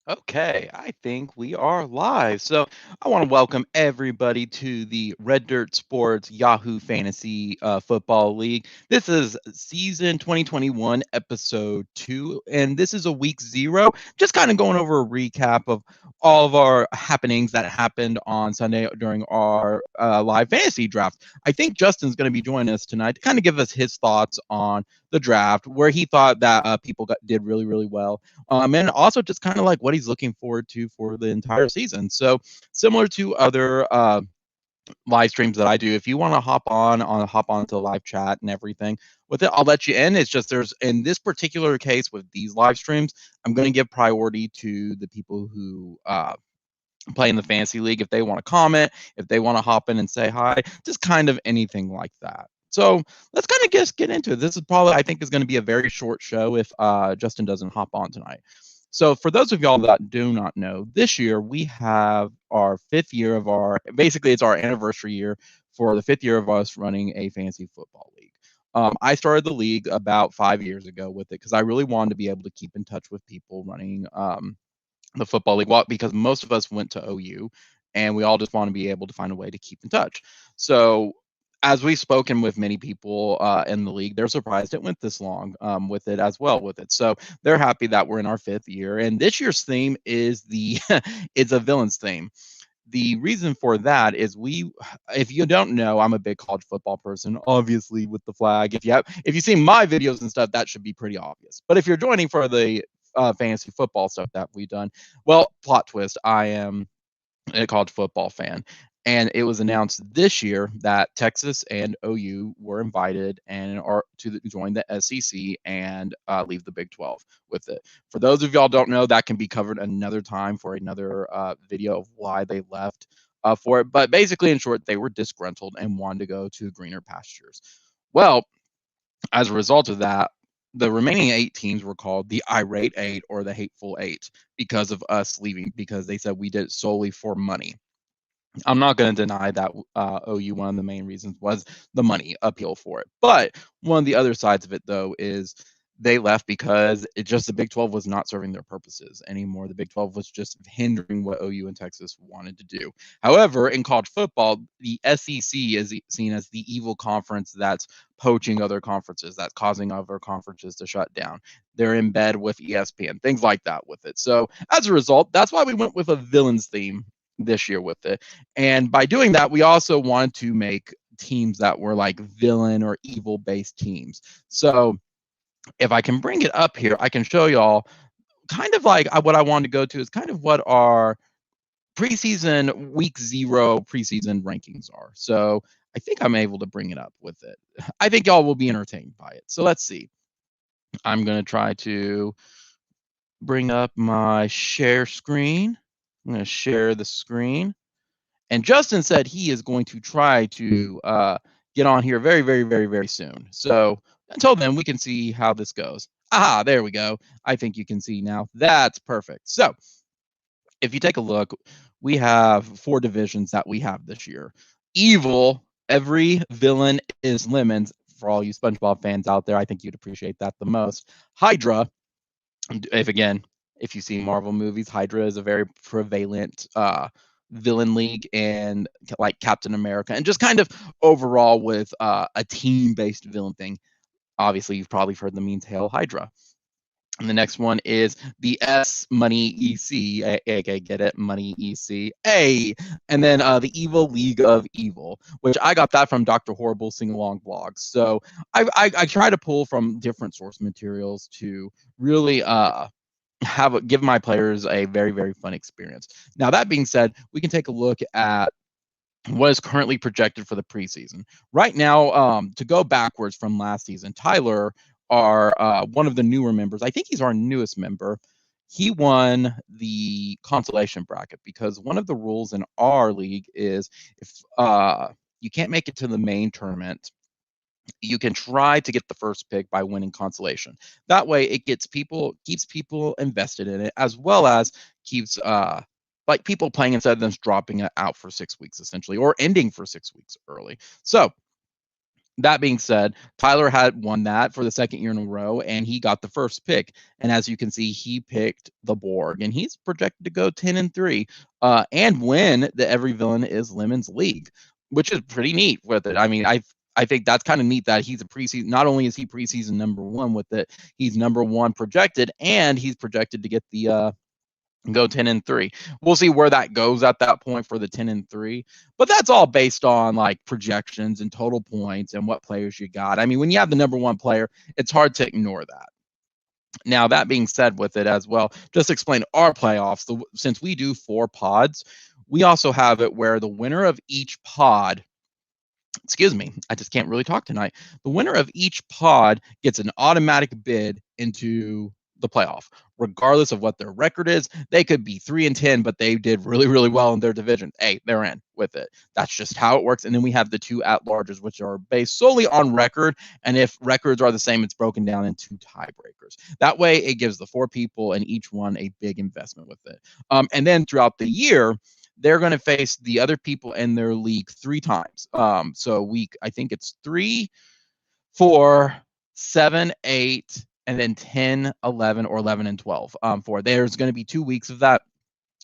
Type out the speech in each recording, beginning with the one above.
Okay, I think we are live. So I want to welcome everybody to the Red Dirt Sports Yahoo Fantasy Football League. This is season 2021, episode 2, and this is a week 0. Just kind of going over a recap of all of our happenings that happened on Sunday during our live fantasy draft. I think Justin's going to be joining us tonight to kind of give us his thoughts on the draft, where he thought that did really, really well, and also just kind of like what he's looking forward to for the entire season. So similar to other live streams that I do, if you want to hop on to the live chat and everything with it, I'll let you in. It's just there's in this particular case with these live streams, I'm going to give priority to the people who play in the fantasy league. If they want to comment, if they want to hop in and say hi, just kind of anything like that. So let's kind of just get into it. This is probably, I think, is going to be a very short show if Justin doesn't hop on tonight. So for those of y'all that do not know, this year we have our 5th year of basically it's our anniversary year for the 5th year of us running a fantasy football league. I started the league about 5 years ago with it because I really wanted to be able to keep in touch with people running the football league, well, because most of us went to OU and we all just want to be able to find a way to keep in touch. So as we've spoken with many people in the league, they're surprised it went this long with it as well with it. So they're happy that we're in our 5th year. And this year's theme is it's a villains theme. The reason for that is if you don't know, I'm a big college football person, obviously with the flag. If you see my videos and stuff, that should be pretty obvious. But if you're joining for the fantasy football stuff that we've done, well, plot twist, I am a college football fan. And it was announced this year that Texas and OU were invited and are to join the SEC and leave the Big 12 with it. For those of y'all don't know, that can be covered another time for another video of why they left for it. But basically, in short, they were disgruntled and wanted to go to greener pastures. Well, as a result of that, the remaining 8 teams were called the Irate Eight or the Hateful Eight because of us leaving, because they said we did it solely for money. I'm not going to deny that OU, one of the main reasons was the money appeal for it. But one of the other sides of it, though, is they left because the Big 12 was not serving their purposes anymore. The Big 12 was just hindering what OU and Texas wanted to do. However, in college football, the SEC is seen as the evil conference that's poaching other conferences, that's causing other conferences to shut down. They're in bed with ESPN, things like that with it. So as a result, that's why we went with a villains theme this year with it. And by doing that, we also wanted to make teams that were like villain or evil based teams. So if I can bring it up here, I can show y'all kind of like what I wanted to go to is kind of what our preseason week 0 preseason rankings are. So I think I'm able to bring it up with it. I think y'all will be entertained by it. So let's see. I'm going to try to bring up my share screen. I'm going to share the screen. And Justin said he is going to try to get on here very, very, very, very soon. So until then, we can see how this goes. Aha, there we go. I think you can see now. That's perfect. So if you take a look, we have 4 divisions that we have this year. Evil, every villain is lemons. For all you SpongeBob fans out there, I think you'd appreciate that the most. Hydra, if you see Marvel movies, Hydra is a very prevalent villain league, and like Captain America, and just kind of overall with a team-based villain thing. Obviously, you've probably heard the memes Hail Hydra. And the next one is the S Money EC, aka get it, Money EC, A, and then the Evil League of Evil, which I got that from Dr. Horrible sing along blogs. So I try to pull from different source materials to really give my players a very, very fun experience. Now that being said, we can take a look at what is currently projected for the preseason. Right now, to go backwards from last season, Tyler, our one of the newer members, I think he's our newest member. He won the consolation bracket because one of the rules in our league is if you can't make it to the main tournament, you can try to get the first pick by winning consolation. That way it keeps people invested in it, as well as keeps like people playing instead of them dropping it out for 6 weeks essentially, or ending for 6 weeks early. So That being said, Tyler had won that for the second year in a row, and he got the first pick. And as you can see, he picked the Borg, and he's projected to go 10-3, and win the Every Villain is Lemons League, which is pretty neat with it. I mean, I think that's kind of neat that he's a preseason. Not only is he preseason number one with it, he's number one projected, and he's projected to get the go 10-3. We'll see where that goes at that point for the 10-3, but that's all based on like projections and total points and what players you got. I mean, when you have the number one player, it's hard to ignore that. Now, that being said, with it as well, just explain our playoffs. Since we do 4 pods, we also have it where the winner of each pod, excuse me, I just can't really talk tonight. The winner of each pod gets an automatic bid into the playoff, regardless of what their record is. They could be 3-10, but they did really, really well in their division. Hey, they're in with it. That's just how it works. And then we have the 2 at-larges, which are based solely on record. And if records are the same, it's broken down into tiebreakers. That way, it gives the 4 people and each one a big investment with it. And then throughout the year, they're going to face the other people in their league 3 times. So I think it's 3, 4, 7, 8, and then 10, 11, or 11 and 12. For there's going to be 2 weeks of that,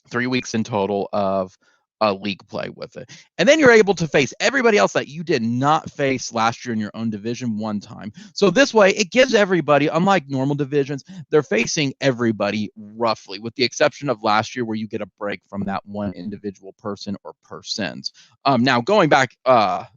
3 weeks in total of league play with it. And then you're able to face everybody else that you did not face last year in your own division one time. So this way, it gives everybody, unlike normal divisions, they're facing everybody roughly, with the exception of last year where you get a break from that one individual person or persons. Now, going back,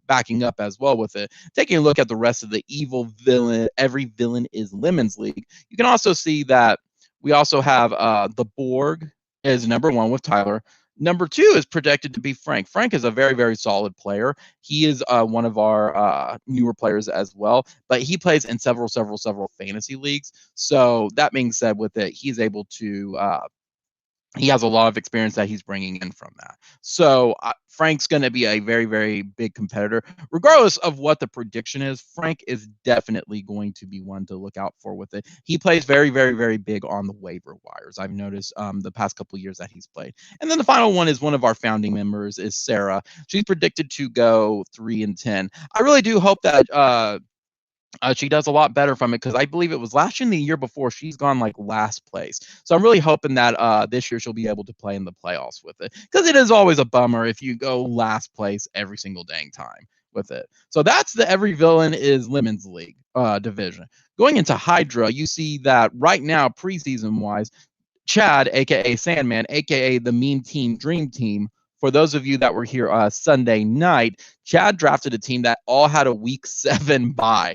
backing up as well with it, taking a look at the rest of the evil villain, Every Villain is Lemons League, you can also see that we also have the Borg is number 1 with Tyler. Number 2 is projected to be Frank. Frank is a very, very solid player. He is one of our newer players as well, but he plays in several fantasy leagues. So that being said, with it, he's able to he has a lot of experience that he's bringing in from that. So Frank's going to be a very, very big competitor. Regardless of what the prediction is, Frank is definitely going to be one to look out for with it. He plays very, very, very big on the waiver wires. I've noticed the past couple of years that he's played. And then the final one is one of our founding members is Sarah. She's predicted to go 3-10. I really do hope that she does a lot better from it, because I believe it was last year and the year before she's gone like last place. So I'm really hoping that this year she'll be able to play in the playoffs with it, because it is always a bummer if you go last place every single dang time with it. So that's the Every Villain is Lemons League division. Going into Hydra, you see that right now, preseason wise, Chad, aka Sandman, aka the Meme Team Dream Team. For those of you that were here Sunday night, Chad drafted a team that all had a week 7 bye,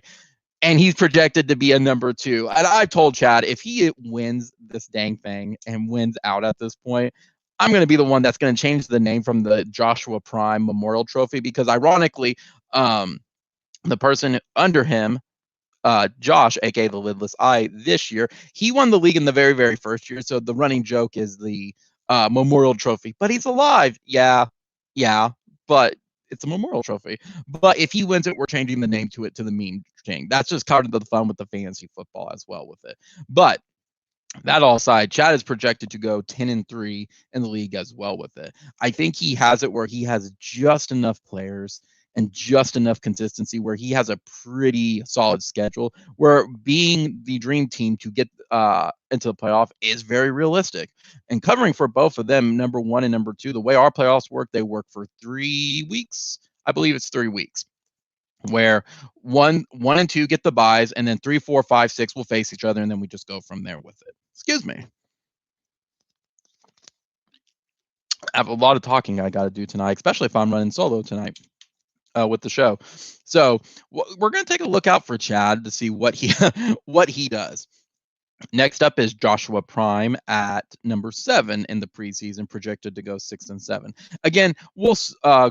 and he's projected to be a number 2. And I told Chad, if he wins this dang thing and wins out at this point, I'm going to be the one that's going to change the name from the Joshua Prime Memorial Trophy, because ironically, the person under him, Josh, aka the Lidless Eye, this year, he won the league in the very, very first year. So the running joke is the Memorial Trophy, but he's alive. Yeah, but it's a Memorial Trophy. But if he wins it, we're changing the name to it to the meme thing. That's just part of the fun with the fantasy football as well with it. But that all aside, Chad is projected to go 10-3 in the league as well with it. I think he has it where he has just enough players and just enough consistency where he has a pretty solid schedule, where being the dream team to get into the playoff is very realistic. And covering for both of them, number 1 and number 2, the way our playoffs work, they work for 3 weeks. I believe it's 3 weeks, where one and 2 get the buys, and then 3, 4, 5, 6 will face each other, and then we just go from there with it. Excuse me. I have a lot of talking I got to do tonight, especially if I'm running solo tonight with the show. So we're going to take a look out for Chad to see what he what he does. Next up is Joshua Prime at number 7 in the preseason, projected to go 6-7. Again, we'll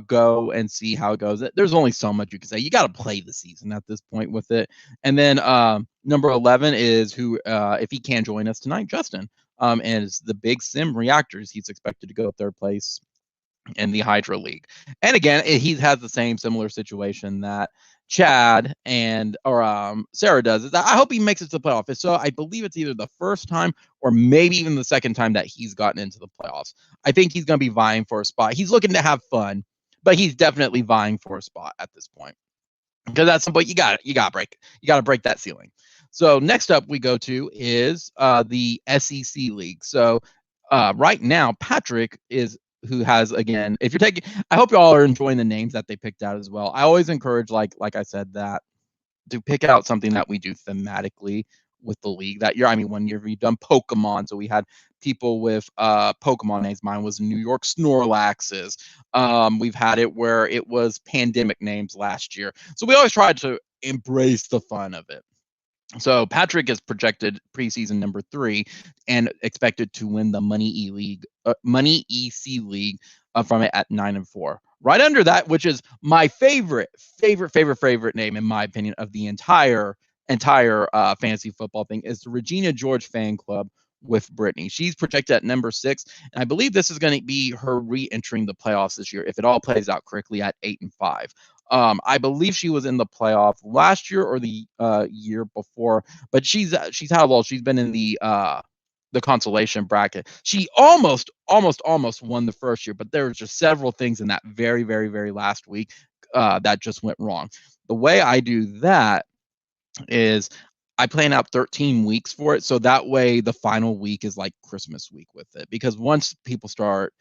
go and see how it goes. There's only so much you can say. You got to play the season at this point with it. And then number 11 is who, if he can join us tonight, Justin. And it's the Big Sim Reactors. He's expected to go 3rd place in the Hydra League. And again, he has the same similar situation that Chad and Sarah does. I hope he makes it to the playoff. So I believe it's either the first time or maybe even the second time that he's gotten into the playoffs. I think he's going to be vying for a spot. He's looking to have fun, but he's definitely vying for a spot at this point. because that's what you got to break that ceiling. So next up we go to is the SEC league. So right now Patrick is who has, again, if you're taking, I hope y'all are enjoying the names that they picked out as well. I always encourage, like I said, that to pick out something that we do thematically with the league that year. I mean, one year we've done Pokemon, so we had people with Pokemon names. Mine was New York Snorlaxes. We've had it where it was pandemic names last year. So we always tried to embrace the fun of it. So Patrick is projected preseason number 3 and expected to win the Money EC League from it at 9-4. Right under that, which is my favorite name in my opinion of the entire fantasy football thing, is the Regina George fan club with Brittany. She's projected at number 6, and I believe this is going to be her re-entering the playoffs this year if it all plays out correctly at 8-5. I believe she was in the playoff last year or the year before, but she's had a lull. She's been in the consolation bracket. She almost won the first year, but there was just several things in that very last week that just went wrong. The way I do that is I plan out 13 weeks for it, so that way the final week is like Christmas week with it. Because once people start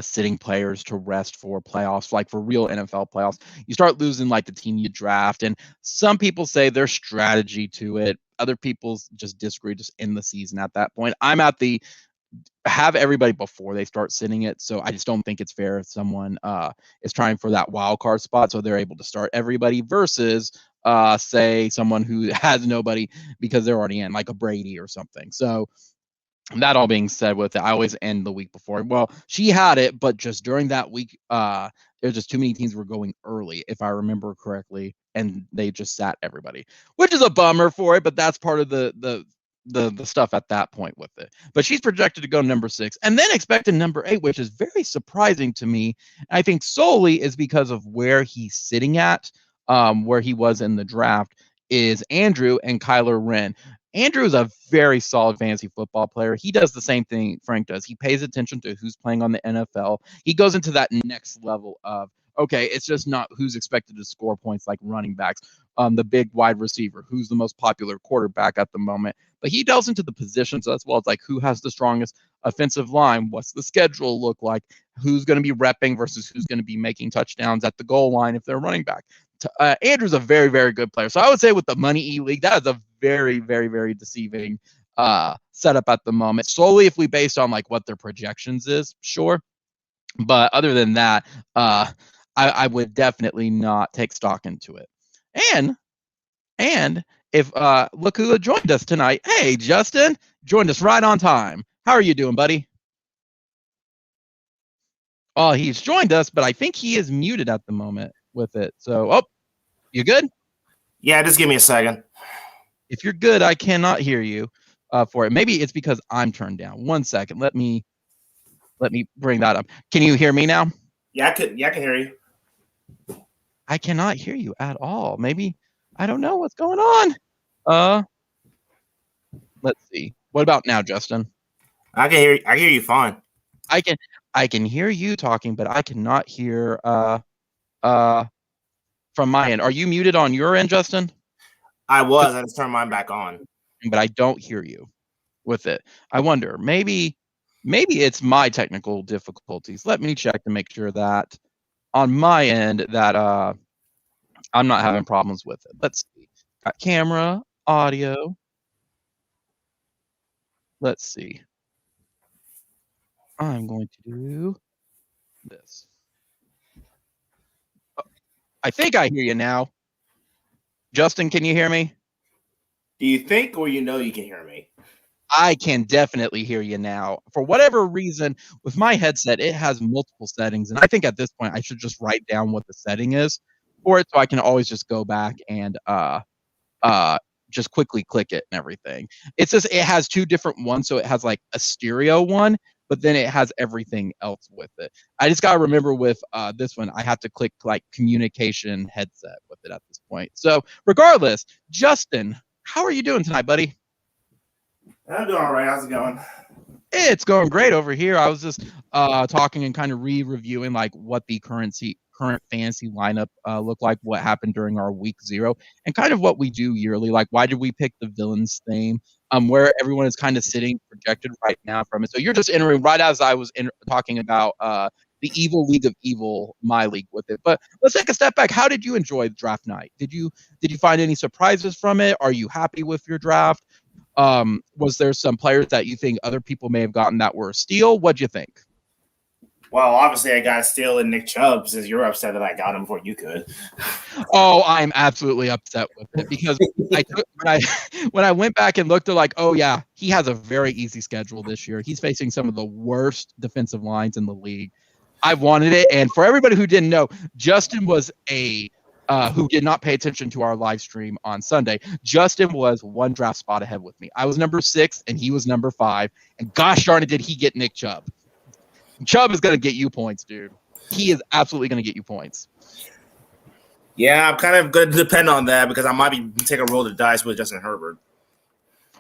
sitting players to rest for playoffs, like for real NFL playoffs, you start losing like the team you draft. And some people say there's strategy to it. Other people just disagree, just end the season at that point. I'm at the have everybody before they start sitting it. So I just don't think it's fair if someone is trying for that wild card spot, so they're able to start everybody versus say someone who has nobody because they're already in, like a Brady or something. So that all being said, with it, I always end the week before. Well, she had it, but just during that week, there's just too many teams were going early, if I remember correctly, and they just sat everybody, which is a bummer for it. But that's part of the stuff at that point with it. But she's projected to go number 6, and then expected number 8, which is very surprising to me. I think solely is because of where he's sitting at, where he was in the draft, is Andrew and Kyler Wren. Andrew is a very solid fantasy football player. He does the same thing Frank does. He pays attention to who's playing on the NFL. He goes into that next level of, okay, it's just not who's expected to score points like running backs, the big wide receiver, who's the most popular quarterback at the moment. But he delves into the positions as well. It's like who has the strongest offensive line, what's the schedule look like, who's going to be repping versus who's going to be making touchdowns at the goal line if they're running back. Andrew's a very good player. So I would say with the Money E League, that is a very deceiving setup at the moment. Solely if we based on like what their projections is, sure. But other than that, I would definitely not take stock into it. And if look who joined us tonight. Hey, Justin, joined us right on time. How are you doing, buddy? Oh, he's joined us, but I think he is muted at the moment with it. So, you good? Yeah, just give me a second. If you're good, I cannot hear you for it. Maybe it's because I'm turned down. 1 second. Let me bring that up. Can you hear me now? Yeah, I can hear you. I cannot hear you at all. Maybe I don't know what's going on. Let's see. What about now, Justin? I can hear you fine. I can hear you talking, but I cannot hear from my end. Are you muted on your end, Justin? I was. I just turned mine back on. But I don't hear you with it. I wonder, maybe it's my technical difficulties. Let me check to make sure that on my end that I'm not having problems with it. Let's see. Got camera, audio. Let's see. I'm going to do this. I think I hear you now. Justin, can you hear me? Do you think or you can hear me? I can definitely hear you now. For whatever reason, with my headset, it has multiple settings, and I think at this point I should just write down what the setting is for it, so I can always just go back and just quickly click it and everything. It's just it has 2 different ones, so it has like a stereo one, but then it has everything else with it. I just gotta remember with this one, I have to click like communication headset with it at this point. So regardless, Justin, how are you doing tonight, buddy? I'm doing all right. How's it going? It's going great over here. I was just talking and kind of re-reviewing like what the current current fantasy lineup look like, what happened during our week 0, and kind of what we do yearly. Like, why did we pick the villains theme? Where everyone is kind of sitting projected right now from it. So you're just entering right as I was talking about the evil league of evil, my league with it. But let's take a step back. How did you enjoy draft night? Did you find any surprises from it? Are you happy with your draft? Was there some players that you think other people may have gotten that were a steal? What'd you think? Well, obviously, I got a steal in Nick Chubb since you're upset that I got him before you could. Oh, I'm absolutely upset with it because when I went back and looked at like, oh yeah, he has a very easy schedule this year. He's facing some of the worst defensive lines in the league. I wanted it, and for everybody who didn't know, Justin was who did not pay attention to our live stream on Sunday. Justin was one draft spot ahead with me. I was number 6, and he was number 5. And gosh darn it, did he get Nick Chubb? Chubb is going to get you points, dude. He is absolutely going to get you points. Yeah, I'm kind of going to depend on that because I might be taking a roll of the dice with Justin Herbert.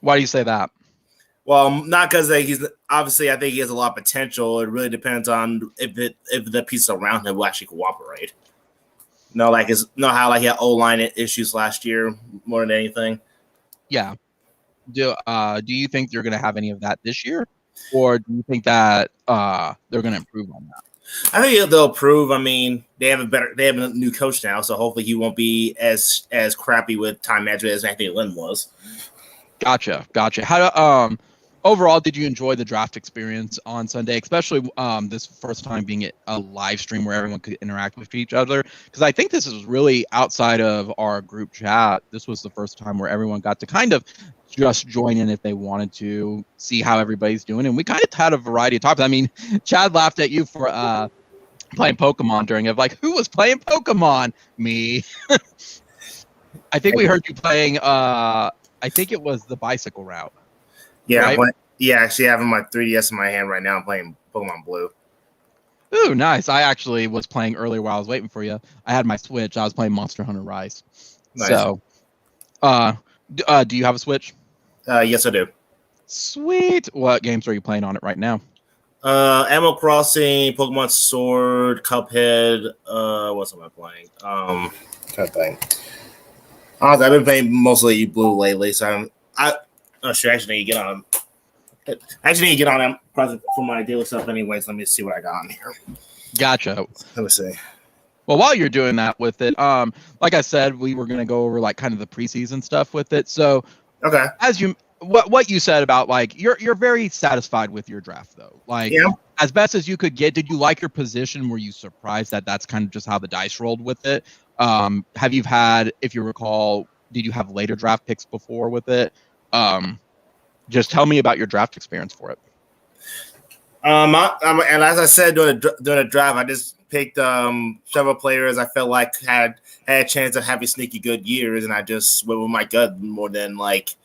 Why do you say that? Well, not because he's obviously. I think he has a lot of potential. It really depends on if the pieces around him will actually cooperate. Like how he had O-line issues last year more than anything. Yeah. Do you think they're going to have any of that this year? Or do you think that they're going to improve on that? I think they'll improve. I mean, they have a new coach now, so hopefully he won't be as crappy with time management as Anthony Lynn was. Gotcha. How overall, did you enjoy the draft experience on Sunday, especially this first time being a live stream where everyone could interact with each other? Because I think this is really outside of our group chat. This was the first time where everyone got to kind of just join in if they wanted to see how everybody's doing. And we kind of had a variety of topics. I mean, Chad laughed at you for playing Pokemon during it. Like, who was playing Pokemon? Me. I think we heard you playing, I think it was the bicycle route. Yeah, right? Actually, having my 3DS in my hand right now. I'm playing Pokemon Blue. Ooh, nice. I actually was playing earlier while I was waiting for you. I had my Switch. I was playing Monster Hunter Rise. Nice. So, do you have a Switch? Yes, I do. Sweet. What games are you playing on it right now? Animal Crossing, Pokemon Sword, Cuphead. What am I playing? Trying to think. Honestly, I've been playing mostly Blue lately, so I actually need to get on. I actually need to get on for my daily stuff anyways. Let me see what I got on here. Gotcha. Let me see. Well, while you're doing that with it, like I said, we were going to go over like kind of the preseason stuff with it. So, okay, as you what you said about like you're very satisfied with your draft though. Like, yeah. As best as you could get. Did you like your position? Were you surprised that that's kind of just how the dice rolled with it? Have you had, if you recall, did you have later draft picks before with it? Just tell me about your draft experience for it. And as I said during the draft, I just picked several players I felt like had a chance of having sneaky good years, and I just went with my gut more than like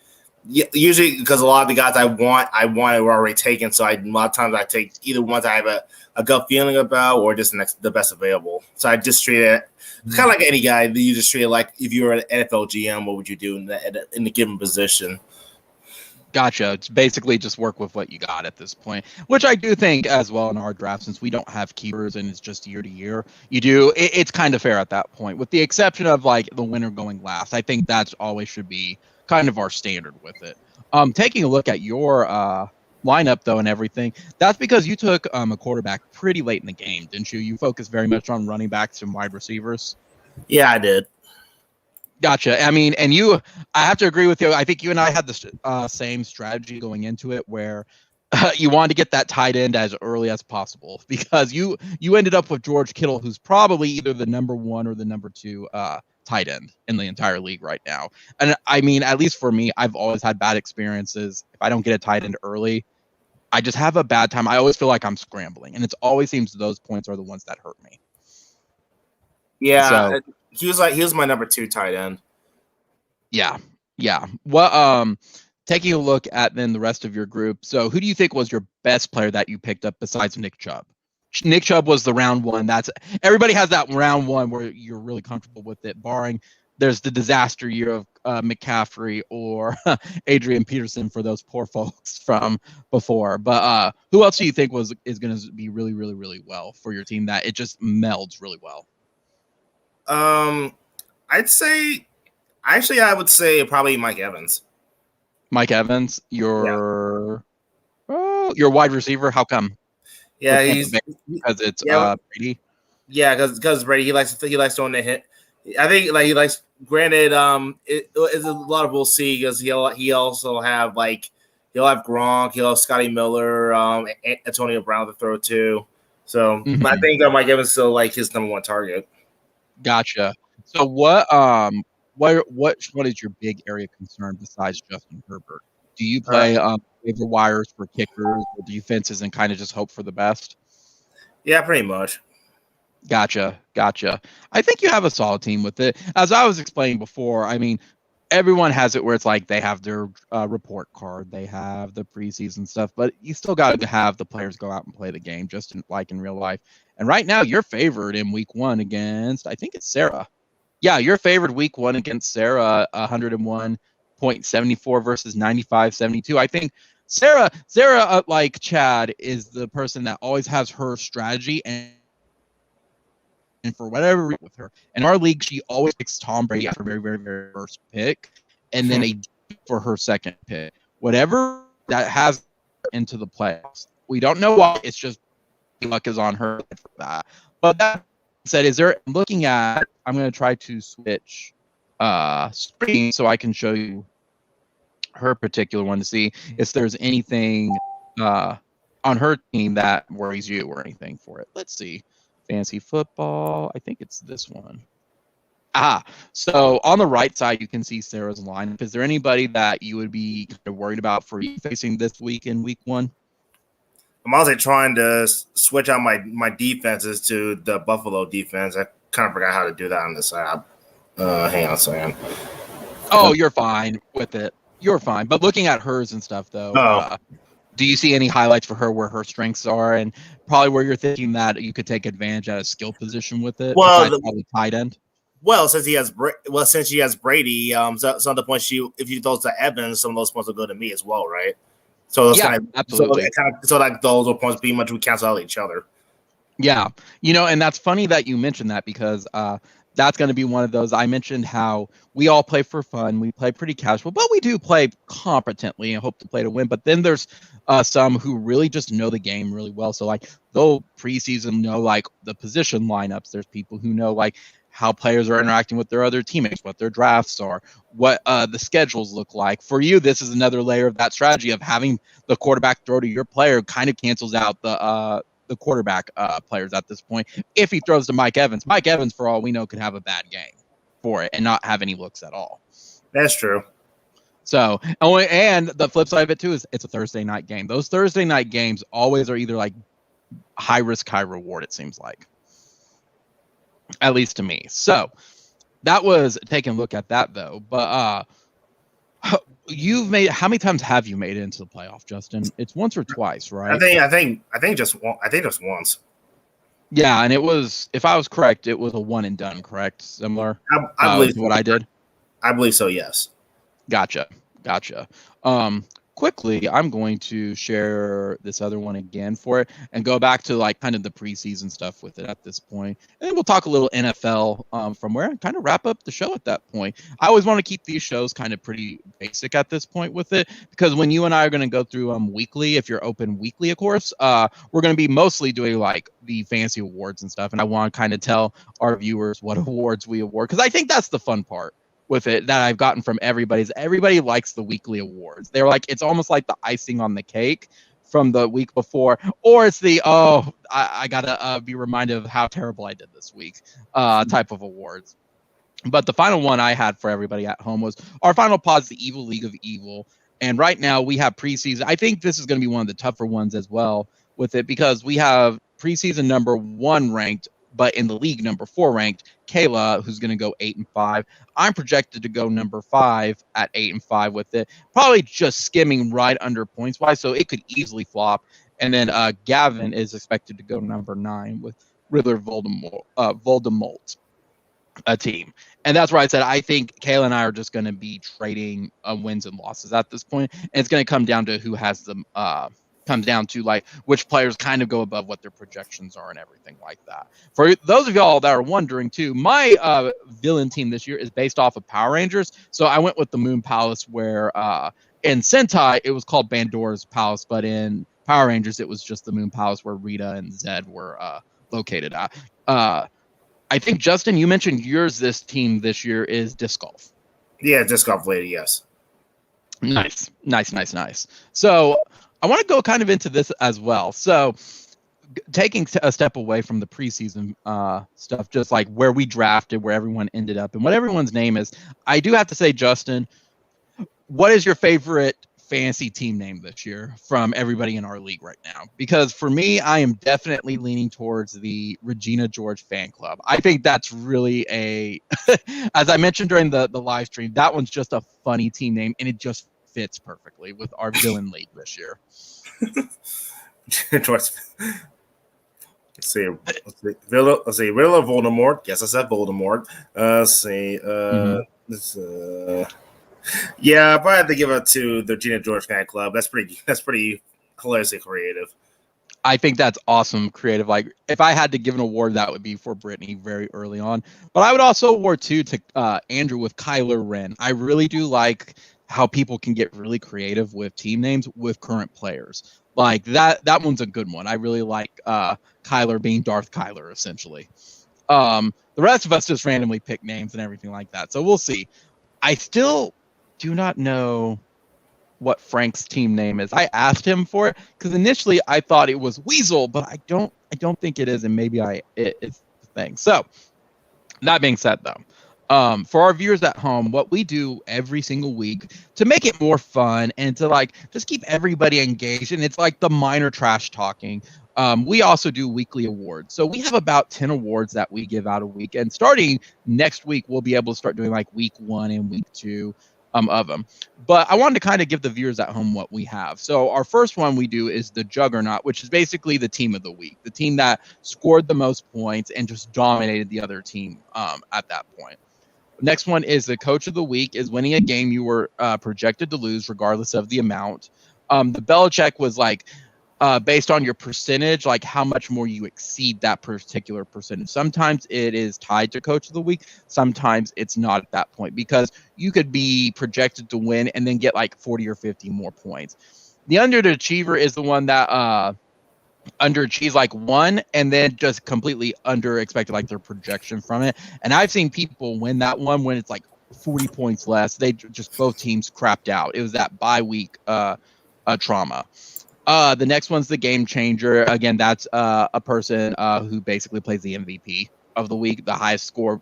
usually because a lot of the guys I wanted were already taken. So a lot of times I take either ones I have a gut feeling about or just the best available. So I just treat it kind of like any guy. You just treat it like if you were an NFL GM, what would you do in the given position? Gotcha. It's basically just work with what you got at this point, which I do think as well in our draft, since we don't have keepers and it's just year to year. It's kind of fair at that point, with the exception of like the winner going last. I think that's always should be kind of our standard with it. Taking a look at your lineup though and everything, that's because you took a quarterback pretty late in the game, didn't you? You focused very much on running backs and wide receivers. Yeah, I did. Gotcha. I mean, and I have to agree with you. I think you and I had the same strategy going into it where you wanted to get that tight end as early as possible because you ended up with George Kittle, who's probably either the number 1 or the number 2 tight end in the entire league right now. And I mean, at least for me, I've always had bad experiences. If I don't get a tight end early, I just have a bad time. I always feel like I'm scrambling, and it always seems those points are the ones that hurt me. Yeah. So, he was my number 2 tight end. Yeah. Well, taking a look at then the rest of your group. So, who do you think was your best player that you picked up besides Nick Chubb? Nick Chubb was the round 1. Everybody has that round 1 where you're really comfortable with it, barring there's the disaster year of McCaffrey or Adrian Peterson for those poor folks from before. But who else do you think is going to be really, really, really well for your team that it just melds really well? I'd say actually I would say probably Mike Evans. Mike Evans, Yeah. your wide receiver. How come for Yeah, Tampa Bay? Because it's yeah, Brady. yeah, because Brady he likes throwing the hit. I think like he likes. Granted, it's a lot of we'll see because he also have like he'll have Gronk, he'll have Scotty Miller, Antonio Brown to throw to. So, but I Mhm. think Mike Evans still like his number one target. Gotcha. So what is your big area of concern besides Justin Herbert? Do you Uh, play waiver wires for kickers or defenses and kind of just hope for the best? yeah, pretty much. Gotcha. I think you have a solid team with it. As I was explaining before, I mean, everyone has it where it's like they have their report card, they have the preseason stuff, but you still got to have the players go out and play the game just like in real life. And right now, you're favored in week one against, I think it's Sarah. Yeah, you're favored week one against Sarah, 101.74 versus 95.72. I think Sarah, like Chad, is the person that always has her strategy and for whatever reason with her. In our league, she always picks Tom Brady after very, very, very first pick, and then a for her second pick. Whatever that has into the playoffs. We don't know why. It's just luck is on her for that. But that said, is there looking at? I'm going to try to switch screen so I can show you her particular one to see if there's anything on her team that worries you or anything for it. Let's see. Fantasy football. I think it's this one. So on the right side, you can see Sarah's lineup. Is there anybody that you would be kind of worried about for you facing this week in week one? I'm also trying to switch out my defenses to the Buffalo defense. I kind of forgot how to do that on this app. Hang on a second. Oh, you're fine with it. You're fine. But looking at hers and stuff, though, Oh, do you see any highlights for her where her strengths are and probably where you're thinking that you could take advantage at a skill position with it well, besides probably tight end? since she has Brady, some of the points if you throw to Evans, some of those points will go to me as well, right? So those Yeah, absolutely. so like those points pretty much we cancel out each other. Yeah. And that's funny that you mentioned that because that's going to be one of those. I mentioned how we all play for fun. We play pretty casual, but we do play competently and hope to play to win. But then there's some who really just know the game really well. So, like, they'll preseason know, like, the position lineups. There's people who know, like, how players are interacting with their other teammates, what their drafts are, what the schedules look like. For you, this is another layer of that strategy of having the quarterback throw to your player kind of cancels out the quarterback players at this point. If he throws to Mike Evans, for all we know, could have a bad game for it and not have any looks at all. That's true. So, and the flip side of it too is it's a Thursday night game. Those Thursday night games always are either like high risk, high reward. It seems like, at least to me. So that was taking a look at that though. But you've made how many times have you made it into the playoff, Justin? It's once or twice, right? I think just once. Yeah, and it was, if I was correct, it was a one and done, correct? Similar I believe to what I did. I believe so. Yes. Gotcha. Quickly, I'm going to share this other one again for it and go back to like kind of the preseason stuff with it at this point. And then we'll talk a little NFL from where and kind of wrap up the show at that point. I always want to keep these shows kind of pretty basic at this point with it because when you and I are going to go through weekly, if you're open weekly, of course, we're going to be mostly doing like the fancy awards and stuff. And I want to kind of tell our viewers what awards we award because I think that's the fun part with it that I've gotten from everybody likes the weekly awards. They're like, it's almost like the icing on the cake from the week before, or it's the, I gotta be reminded of how terrible I did this week type of awards. But the final one I had for everybody at home was our final pause, the Evil League of Evil. And right now we have preseason. I think this is going to be one of the tougher ones as well with it because we have preseason number 1 ranked, but in the league number 4 ranked, Kayla, who's going to go 8-5. I'm projected to go number 5 at 8-5 with it, probably just skimming right under points wise, so it could easily flop. And then Gavin is expected to go number 9 with Riddler Voldemort a team. And that's where I said I think Kayla and I are just going to be trading wins and losses at this point, and it's going to come down to who has the comes down to like which players kind of go above what their projections are and everything like that. For those of y'all that are wondering too, my villain team this year is based off of Power Rangers. So I went with the Moon Palace, where in Sentai it was called Bandora's Palace, but in Power Rangers it was just the Moon Palace where Rita and Zed were located at. I think, Justin, you mentioned yours. This team this year is disc golf. Yeah, disc golf lady, yes. Nice. So I want to go kind of into this as well. So taking a step away from the preseason stuff, just like where we drafted, where everyone ended up, and what everyone's name is, I do have to say, Justin, what is your favorite fantasy team name this year from everybody in our league right now? Because for me, I am definitely leaning towards the Regina George fan club. I think that's really as I mentioned during the live stream, that one's just a funny team name, and it just fits perfectly with our villain league this year. Let's see, Riddler Voldemort. Yes, I said Voldemort. Let's see. Yeah, I probably have to give it to the Regina George fan club. That's pretty hilariously creative. I think that's awesome, creative. Like, if I had to give an award, that would be for Brittany very early on. But I would also award too to Andrew with Kyler Wren. I really do like how people can get really creative with team names with current players. Like that one's a good one. I really like Kyler being Darth Kyler, essentially. The rest of us just randomly pick names and everything like that. So we'll see. I still do not know what Frank's team name is. I asked him for it because initially I thought it was Weasel, but I don't think it is, and maybe it's the thing. So that being said, though, for our viewers at home, what we do every single week to make it more fun and to like just keep everybody engaged, and it's like the minor trash talking. We also do weekly awards. So we have about 10 awards that we give out a week. And starting next week, we'll be able to start doing like week 1 and week 2 of them. But I wanted to kind of give the viewers at home what we have. So our first one we do is the Juggernaut, which is basically the team of the week, the team that scored the most points and just dominated the other team at that point. Next one is the Coach of the Week, is winning a game you were projected to lose regardless of the amount. The Belichick was like, based on your percentage, like how much more you exceed that particular percentage. Sometimes it is tied to Coach of the Week. Sometimes it's not at that point, because you could be projected to win and then get like 40 or 50 more points. The underachiever is the one that underachieves like 1 and then just completely under expected like their projection from it. And I've seen people win that one when it's like 40 points less. They just, both teams crapped out. It was that bye week trauma. The next one's the Game Changer. Again, that's a person who basically plays the MVP of the week, the highest score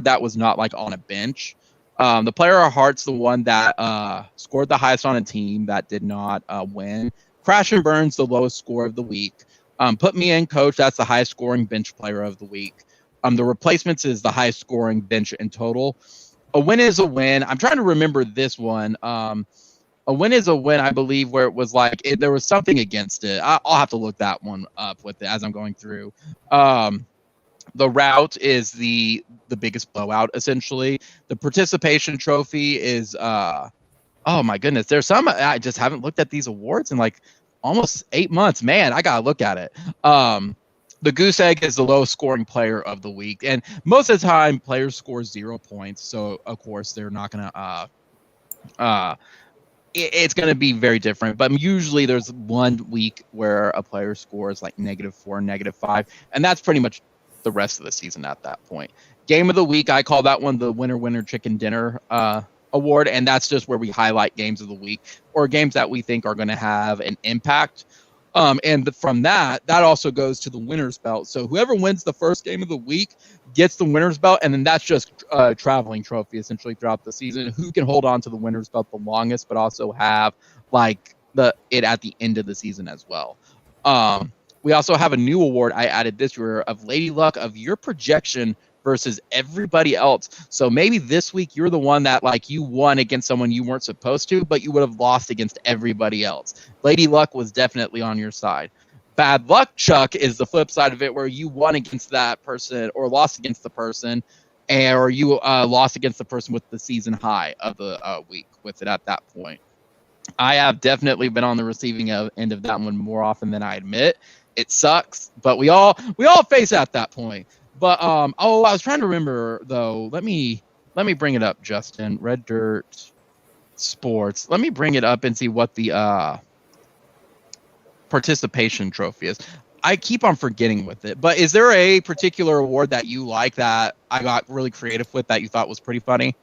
that was not like on a bench. The Player of Heart's the one that scored the highest on a team that did not win. Crash and Burn's the lowest score of the week. Put Me In Coach, that's the highest scoring bench player of the week. The Replacements is the highest scoring bench in total. A win is a win. I'm trying to remember this one. A win is a win, I believe, where it was like there was something against it. I'll have to look that one up with it as I'm going through. The Route is the biggest blowout, essentially. The Participation Trophy is oh my goodness. There's some, I just haven't looked at these awards in like almost 8 months. Man, I gotta look at it. The Goose Egg is the lowest scoring player of the week, and most of the time players score 0 points. So of course they're not gonna it's going to be very different, but usually there's 1 week where a player scores like -4, -5, and that's pretty much the rest of the season at that point. Game of the week, I call that one the Winner Chicken Dinner award, and that's just where we highlight games of the week or games that we think are going to have an impact. And from that also goes to the winner's belt. So whoever wins the first game of the week gets the winner's belt, and then that's just a traveling trophy essentially throughout the season. Who can hold on to the winner's belt the longest, but also have like it at the end of the season as well. We also have a new award I added this year of Lady Luck of your projection versus everybody else. So maybe this week you're the one that like you won against someone you weren't supposed to, but you would have lost against everybody else. Lady Luck was definitely on your side. Bad Luck Chuck is the flip side of it, where you won against that person or lost against the person, or you lost against the person with the season high of the week with it at that point. I have definitely been on the receiving end of that one more often than I admit. It sucks, but we all face at that point. But I was trying to remember though. Let me bring it up, Justin. Red Dirt Sports. Let me bring it up and see what the participation trophy is. I keep on forgetting with it. But is there a particular award that you like that I got really creative with that you thought was pretty funny?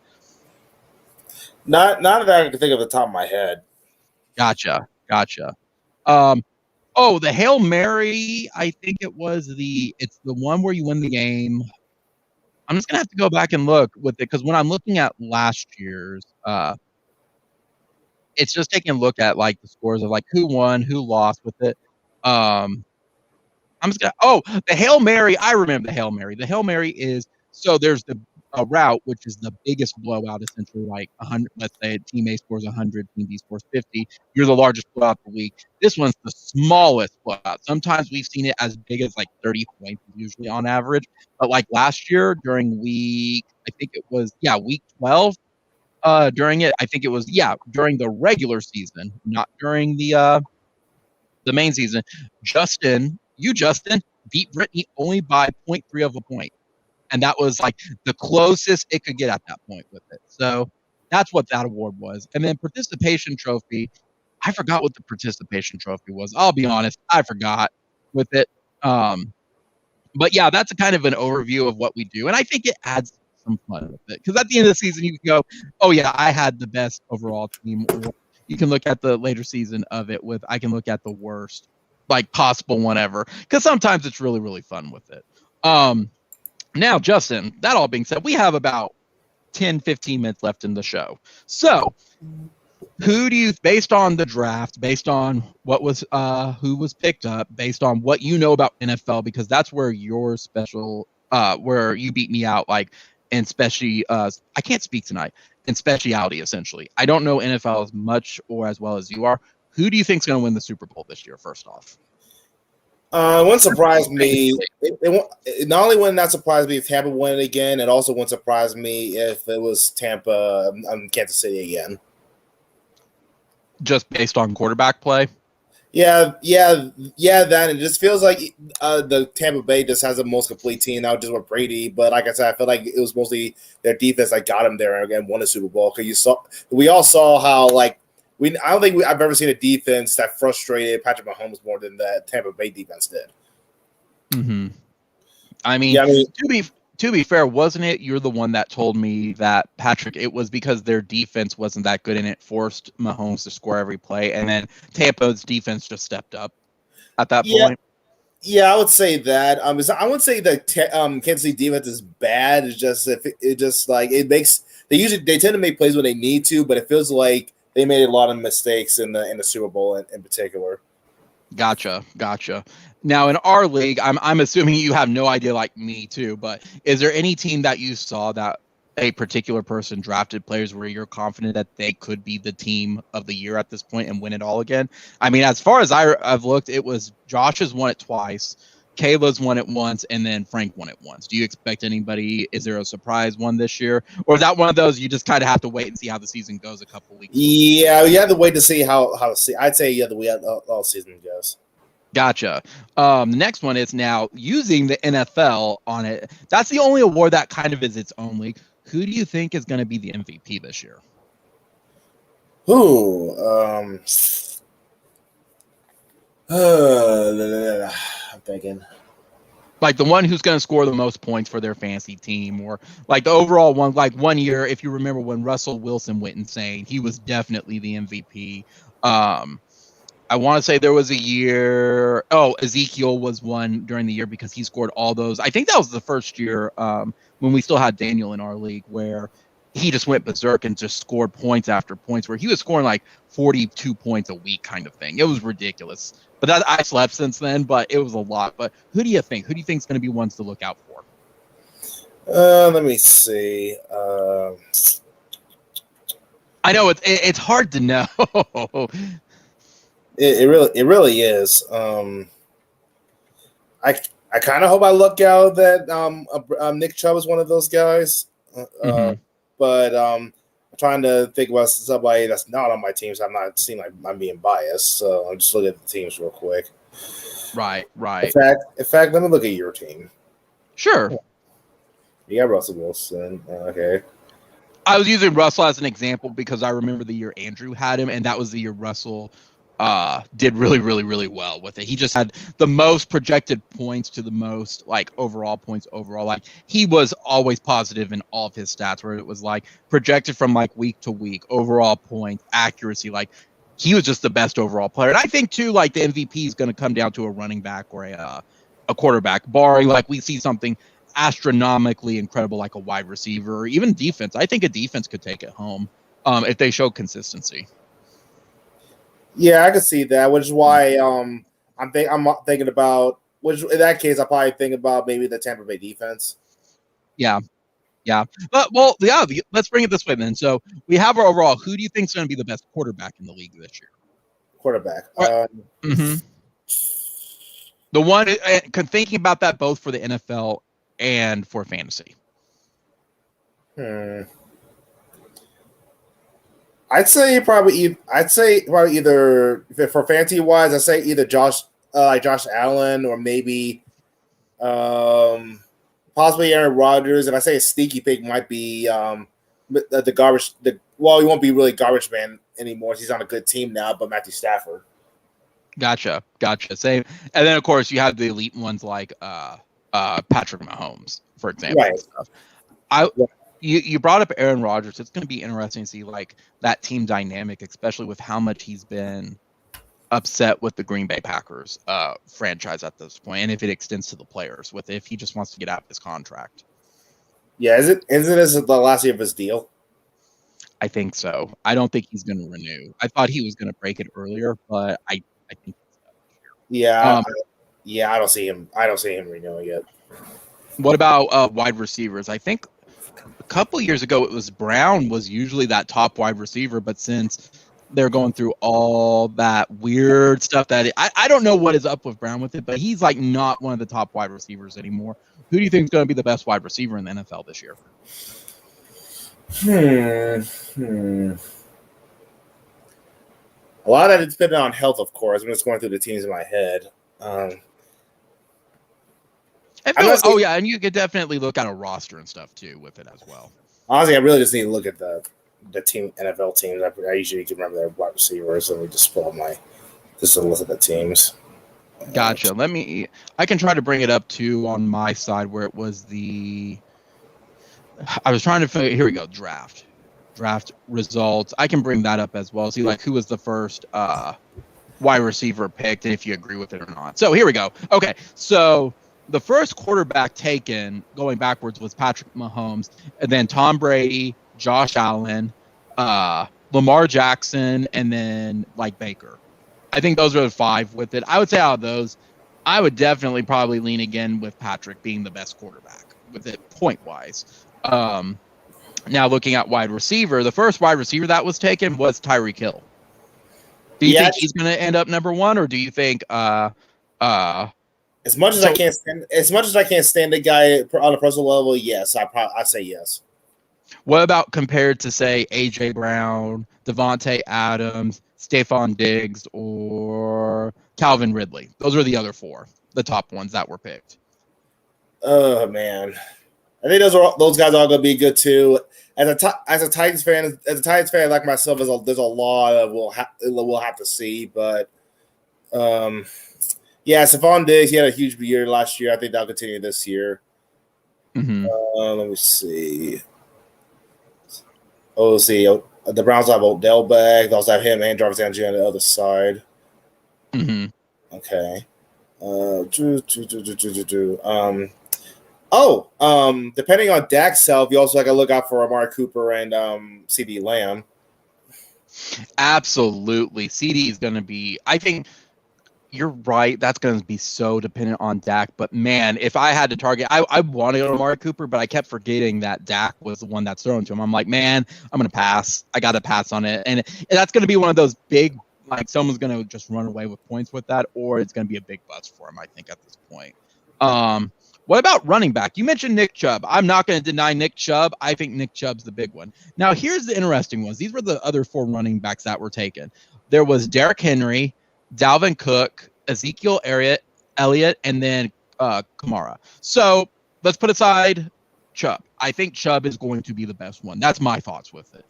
Not that I can think of the top of my head. Gotcha. Um, oh, the Hail Mary. I think it's the one where you win the game. I'm just gonna have to go back and look with it because when I'm looking at last year's, it's just taking a look at like the scores of like who won, who lost with it. Um, I'm just gonna. Oh, the Hail Mary. I remember the Hail Mary. The Hail Mary is so there's the a route which is the biggest blowout, essentially like 100. Let's say team A scores 100, team B scores 50. You're the largest blowout of the week. This one's the smallest blowout. Sometimes we've seen it as big as like 30 points, usually on average. But like last year during week, I think it was week 12. During it, I think it was during the regular season, not during the main season. Justin beat Brittany only by zero point 0.3 of a point. And that was like the closest it could get at that point with it. So that's what that award was. And then participation trophy, I forgot what the participation trophy was. I'll be honest, I forgot with it. But yeah, that's a kind of an overview of what we do. And I think it adds some fun with it. Because at the end of the season, you can go, oh, yeah, I had the best overall team. Or you can look at the later season of it with, I can look at the worst, like possible whatever. Because sometimes it's really, really fun with it. Now, Justin, that all being said, we have about 10, 15 minutes left in the show. So who do you, based on the draft, based on what was who was picked up, based on what you know about NFL, because that's where your special where you beat me out, like, and especially I can't speak tonight, in speciality, essentially. I don't know NFL as much or as well as you are. Who do you think's going to win the Super Bowl this year, first off? It wouldn't surprise me. It not only wouldn't that surprise me if Tampa won it again, it also wouldn't surprise me if it was Tampa, Kansas City again. Just based on quarterback play? Yeah. That it just feels like the Tampa Bay just has the most complete team now, just with Brady. But like I said, I feel like it was mostly their defense that got him there and again won a Super Bowl. Because we all saw how like I don't think I've ever seen a defense that frustrated Patrick Mahomes more than that Tampa Bay defense did. Mm-hmm. I mean, to be fair, wasn't it you're the one that told me that, Patrick, it was because their defense wasn't that good and it forced Mahomes to score every play, and then Tampa's defense just stepped up at that point? Yeah, I would say that. I wouldn't say that Kansas City defense is bad. It's just it makes they tend to make plays when they need to, but it feels like they made a lot of mistakes in the Super Bowl in particular. Gotcha. Now in our league, I'm assuming you have no idea, like me too, but is there any team that you saw that a particular person drafted players where you're confident that they could be the team of the year at this point and win it all again? I mean, as far as I've looked, it was Josh has won it twice, Kayla's won it once, and then Frank won it once. Do you expect anybody? Is there a surprise one this year, or is that one of those you just kind of have to wait and see how the season goes a couple weeks? Yeah, you have to wait to see how to see. I'd say you have to wait all season goes. Gotcha. The next one is now using the NFL on it. That's the only award that kind of is its own league. Who do you think is going to be the MVP this year? Who? I'm thinking. Like the one who's going to score the most points for their fantasy team, or like the overall one. Like 1 year, if you remember when Russell Wilson went insane, he was definitely the MVP. I want to say there was a year. Oh, Ezekiel was one during the year because he scored all those. I think that was the first year when we still had Daniel in our league where he just went berserk and just scored points after points where he was scoring like 42 points a week kind of thing. It was ridiculous. But I slept since then, but it was a lot. But who do you think? Who do you think is going to be ones to look out for? Let me see. I know it's hard to know. It really is. I kind of hope I luck out that Nick Chubb is one of those guys. But trying to think about somebody that's not on my team, so I'm not seeing like I'm being biased. So I'm just looking at the teams real quick. Right. In fact, let me look at your team. Sure. You got Russell Wilson. Okay. I was using Russell as an example because I remember the year Andrew had him, and that was the year Russell did really well with it. He just had the most projected points to the most like overall points overall. Like he was always positive in all of his stats, where it was like projected from like week to week, overall points, accuracy. Like he was just the best overall player. And I think too, like the MVP is going to come down to a running back or a quarterback, barring like we see something astronomically incredible like a wide receiver or even defense. I think a defense could take it home if they show consistency. Yeah, I can see that, which is why I'm thinking about, which in that case I probably think about maybe the Tampa Bay defense. Yeah. But let's bring it this way then. So we have our overall. Who do you think is going to be the best quarterback in the league this year? Quarterback. The one thinking about that both for the NFL and for fantasy. I'd say probably either for fantasy wise, I'd say either Josh Allen or maybe possibly Aaron Rodgers. And I say a sneaky pick might be the garbage. He won't be really garbage man anymore. He's on a good team now, but Matthew Stafford. Gotcha. Same. And then of course you have the elite ones like Patrick Mahomes, for example. Right. You brought up Aaron Rodgers. It's going to be interesting to see like that team dynamic, especially with how much he's been upset with the Green Bay Packers franchise at this point, and if it extends to the players, with if he just wants to get out of his contract. Yeah, isn't this the last year of his deal? I think so. I don't think he's going to renew. I thought he was going to break it earlier, but I think. Yeah, I don't see him. I don't see him renewing it. What about wide receivers? I think a couple years ago it was Brown was usually that top wide receiver, but since they're going through all that weird stuff that I don't know what is up with Brown with it, but he's like not one of the top wide receivers anymore. Who do you think is going to be the best wide receiver in the NFL this year? A lot of that is dependent on health, of course. I'm just going through the teams in my head. And you could definitely look at a roster and stuff too with it as well. Honestly, I really just need to look at the team NFL teams. I usually can remember their wide receivers. Let me just pull up just to look at the teams. Gotcha. I can try to bring it up too on my side where it was I was trying to figure. Here we go. Draft results. I can bring that up as well. See like who was the first wide receiver picked and if you agree with it or not. So here we go. Okay. So the first quarterback taken going backwards was Patrick Mahomes, and then Tom Brady, Josh Allen, Lamar Jackson, and then like Baker. I think those are the five with it. I would say out of those, I would definitely probably lean again with Patrick being the best quarterback with it point wise. Now looking at wide receiver, the first wide receiver that was taken was Tyreek Hill. Do you think he's going to end up number one, or do you think as much as I can't stand the guy on a personal level, yes, I'd say yes. What about compared to say AJ Brown, Devontae Adams, Stephon Diggs, or Calvin Ridley? Those are the other four, the top ones that were picked. Oh man, I think those guys are all going to be good too. As a Titans fan like myself, there's a lot of we'll have to see, but yeah, Stephon Diggs, he had a huge year last year. I think that'll continue this year. Mm-hmm. Let me see. Oh, let's see. The Browns have Odell back. They also have him and Jarvis Landry on the other side. Mm-hmm. Okay. Depending on Dak's health, you also got to look out for Amari Cooper and CD Lamb. Absolutely. CD is going to be, I think you're right. That's going to be so dependent on Dak. But man, if I had to target, I wanted to go to Amari Cooper, but I kept forgetting that Dak was the one that's thrown to him. I'm like, man, I'm going to pass. I got to pass on it. And that's going to be one of those big, like someone's going to just run away with points with that, or it's going to be a big bust for him, I think, at this point. What about running back? You mentioned Nick Chubb. I'm not going to deny Nick Chubb. I think Nick Chubb's the big one. Now, here's the interesting ones. These were the other 4 running backs that were taken. There was Derrick Henry, Dalvin Cook, Ezekiel Elliott, and then Kamara. So let's put aside Chubb. I think Chubb is going to be the best one. That's my thoughts with it.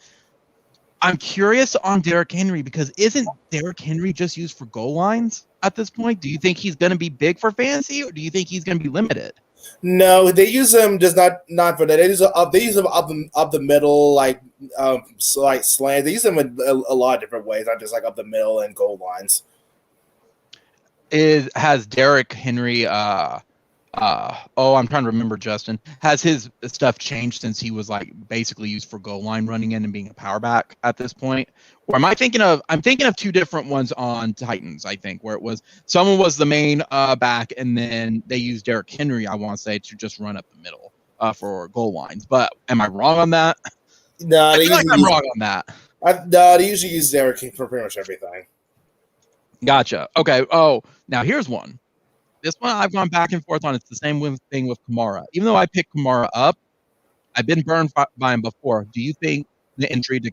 I'm curious on Derrick Henry because isn't Derrick Henry just used for goal lines at this point? Do you think he's going to be big for fantasy, or do you think he's going to be limited? No, they use him just not for that. They use him up the middle, like slant. They use him in a lot of different ways, not just like up the middle and goal lines. Has Derrick Henry I'm trying to remember, Justin. Has his stuff changed since he was like basically used for goal line running in and being a power back at this point? Or am I thinking of 2 different ones on Titans, I think, where it was someone was the main back and then they used Derrick Henry, I want to say, to just run up the middle for goal lines. But am I wrong on that? No, I feel like I'm wrong on that. No, they usually use Derrick for pretty much everything. Gotcha. Okay. Oh, now here's one. This one I've gone back and forth on. It's the same thing with Kamara. Even though I picked Kamara up, I've been burned by him before. Do you think the injury to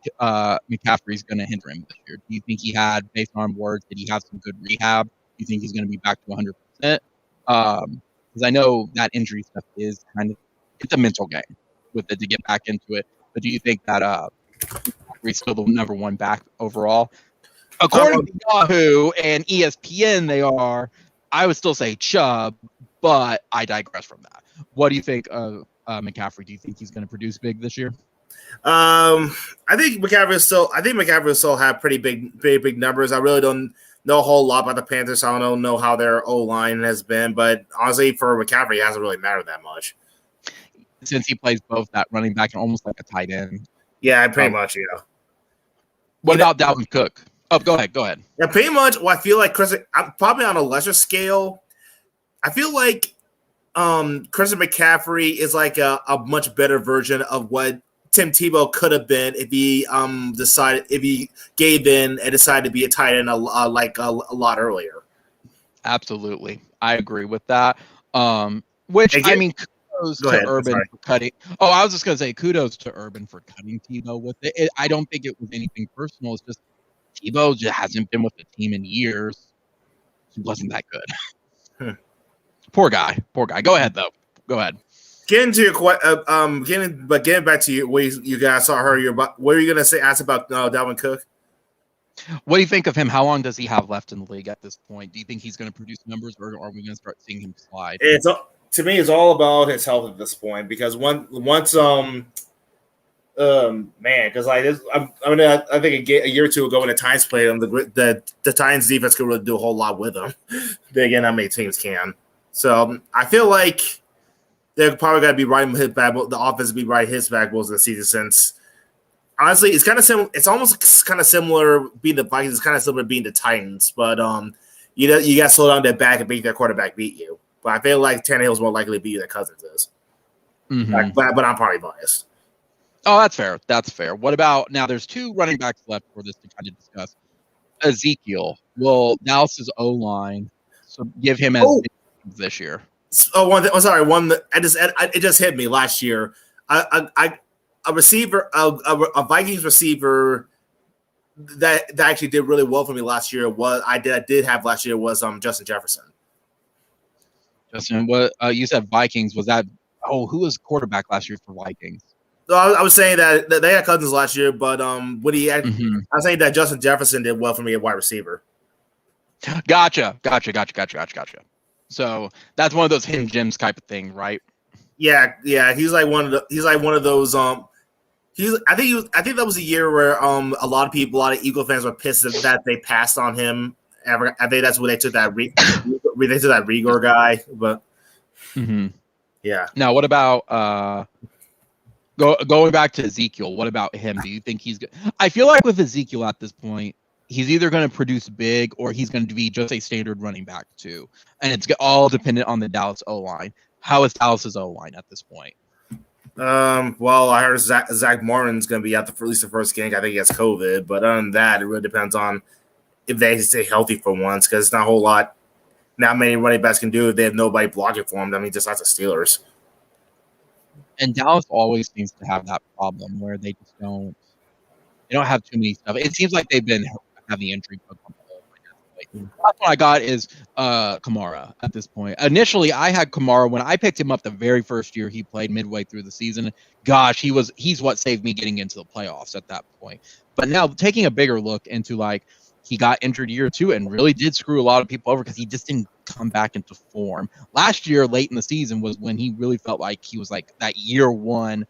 McCaffrey is going to hinder him this year? Do you think he had, based on words, did he have some good rehab? Do you think he's going to be back to 100%? Because I know that injury stuff is it's a mental game with it to get back into it. But do you think that he's still the number 1 back overall? According to Yahoo and ESPN, they are. I would still say Chubb, but I digress from that. What do you think of McCaffrey? Do you think he's going to produce big this year? I think McCaffrey will still have pretty big numbers. I really don't know a whole lot about the Panthers. I don't know how their O-line has been, but honestly, for McCaffrey, it hasn't really mattered that much. Since he plays both that running back and almost like a tight end. Yeah, pretty much, yeah. What about Dalvin Cook? Oh, go ahead. Yeah, pretty much. Well, I feel like I'm probably on a lesser scale. I feel like Christian McCaffrey is like a much better version of what Tim Tebow could have been if he gave in and decided to be a tight end a lot earlier. Absolutely, I agree with that. Kudos to Urban for cutting. Oh, I was just gonna say kudos to Urban for cutting Tebow with it. I don't think it was anything personal. It's just Tebow just hasn't been with the team in years. He wasn't that good. Poor guy. Go ahead, though. Go ahead. Getting to your getting back to you, what you guys saw her. What were you gonna ask about Dalvin Cook? What do you think of him? How long does he have left in the league at this point? Do you think he's going to produce numbers, or are we going to start seeing him slide? To me, it's all about his health at this point because once because like this, I think a year or two ago when the Titans played him, the Titans defense could really do a whole lot with him. Then again, not many teams can. So I feel like they're probably going to be riding his back. The offense will be riding his back most of the season. Since honestly, it's kind of similar. It's almost kind of similar being the Vikings. It's kind of similar being the Titans. But you got to slow down their back and make their quarterback beat you. But I feel like Tannehill's more likely to beat you than Cousins is. Mm-hmm. But I'm probably biased. Oh, that's fair. That's fair. What about now? There's 2 running backs left for this to kind of discuss. Ezekiel. Will Dallas's O-line give him as big this year? Oh, it just hit me last year. A Vikings receiver that actually did really well for me last year was Justin Jefferson. Justin, what you said Vikings, was that? Oh, who was quarterback last year for Vikings? So I was saying that they had Cousins last year, but when he had, Mm-hmm. I was saying that Justin Jefferson did well for me at wide receiver. Gotcha. So that's one of those hidden gems type of thing, right? Yeah. He's like one of those. I think that was a year where a lot of Eagle fans were pissed that they passed on him. I think that's when they took that that Rigor guy, but yeah. Now, what about going back to Ezekiel? What about him? Do you think he's good? I feel like with Ezekiel at this point, he's either going to produce big or he's going to be just a standard running back too, and it's all dependent on the Dallas O-line. How is Dallas's O-line at this point? Well, I heard Zach Martin's going to be out for at least the first game. I think he has COVID, but other than that, it really depends on if they stay healthy for once, because it's not not many running backs can do if they have nobody blocking for them. I mean, just like the Steelers. And Dallas always seems to have that problem where they just don't. They don't have too many stuff. It seems like they've been having injury bugs on the whole. That's what I got is Kamara at this point. Initially, I had Kamara when I picked him up the very first year he played midway through the season. Gosh, he's what saved me getting into the playoffs at that point. But now taking a bigger look into like he got injured year 2 and really did screw a lot of people over because he just didn't come back into form. Last year, late in the season, was when he really felt like he was like that year 1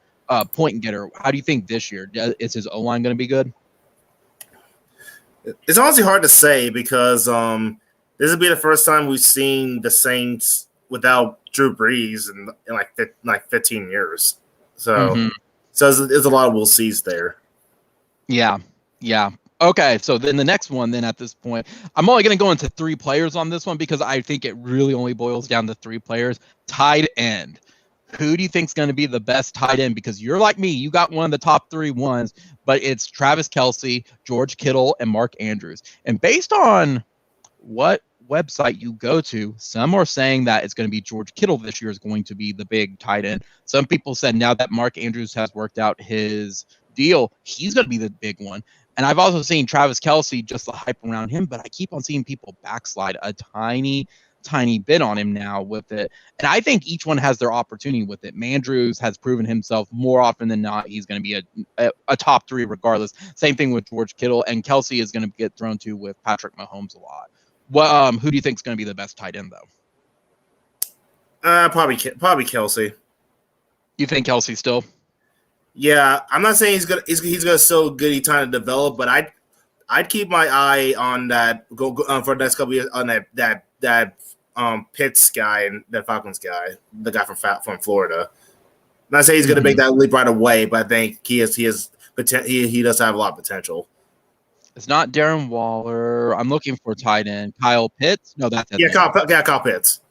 point getter. How do you think this year? Is his O-line going to be good? It's honestly hard to say because this will be the first time we've seen the Saints without Drew Brees in like 15 years. So, so there's a lot of we'll sees there. Yeah. Okay, so then the next one, then at this point, I'm only going to go into 3 players on this one because I think it really only boils down to 3 players. Tight end. Who do you think is going to be the best tight end? Because you're like me, you got one of the top 3 ones, but it's Travis Kelce, George Kittle, and Mark Andrews. And based on what website you go to, some are saying that it's going to be George Kittle this year is going to be the big tight end. Some people said now that Mark Andrews has worked out his deal, he's going to be the big one. And I've also seen Travis Kelce, just the hype around him, but I keep on seeing people backslide a tiny bit on him now with it. And I think each one has their opportunity with it. Mandrews has proven himself more often than not. He's going to be a top 3 regardless. Same thing with George Kittle, and Kelce is going to get thrown to with Patrick Mahomes a lot. Well, who do you think is going to be the best tight end though? Probably Kelce. You think Kelce still? Yeah, I'm not saying he's gonna so good. He's trying to develop, but I'd keep my eye on that for the next couple of years on that Pitts guy and that Falcons guy, the guy from Florida. I'm not saying he's gonna make that leap right away, but I think he does have a lot of potential. It's not Darren Waller. I'm looking for tight end. Kyle Pitts? No, that's Atlanta. Kyle Pitts.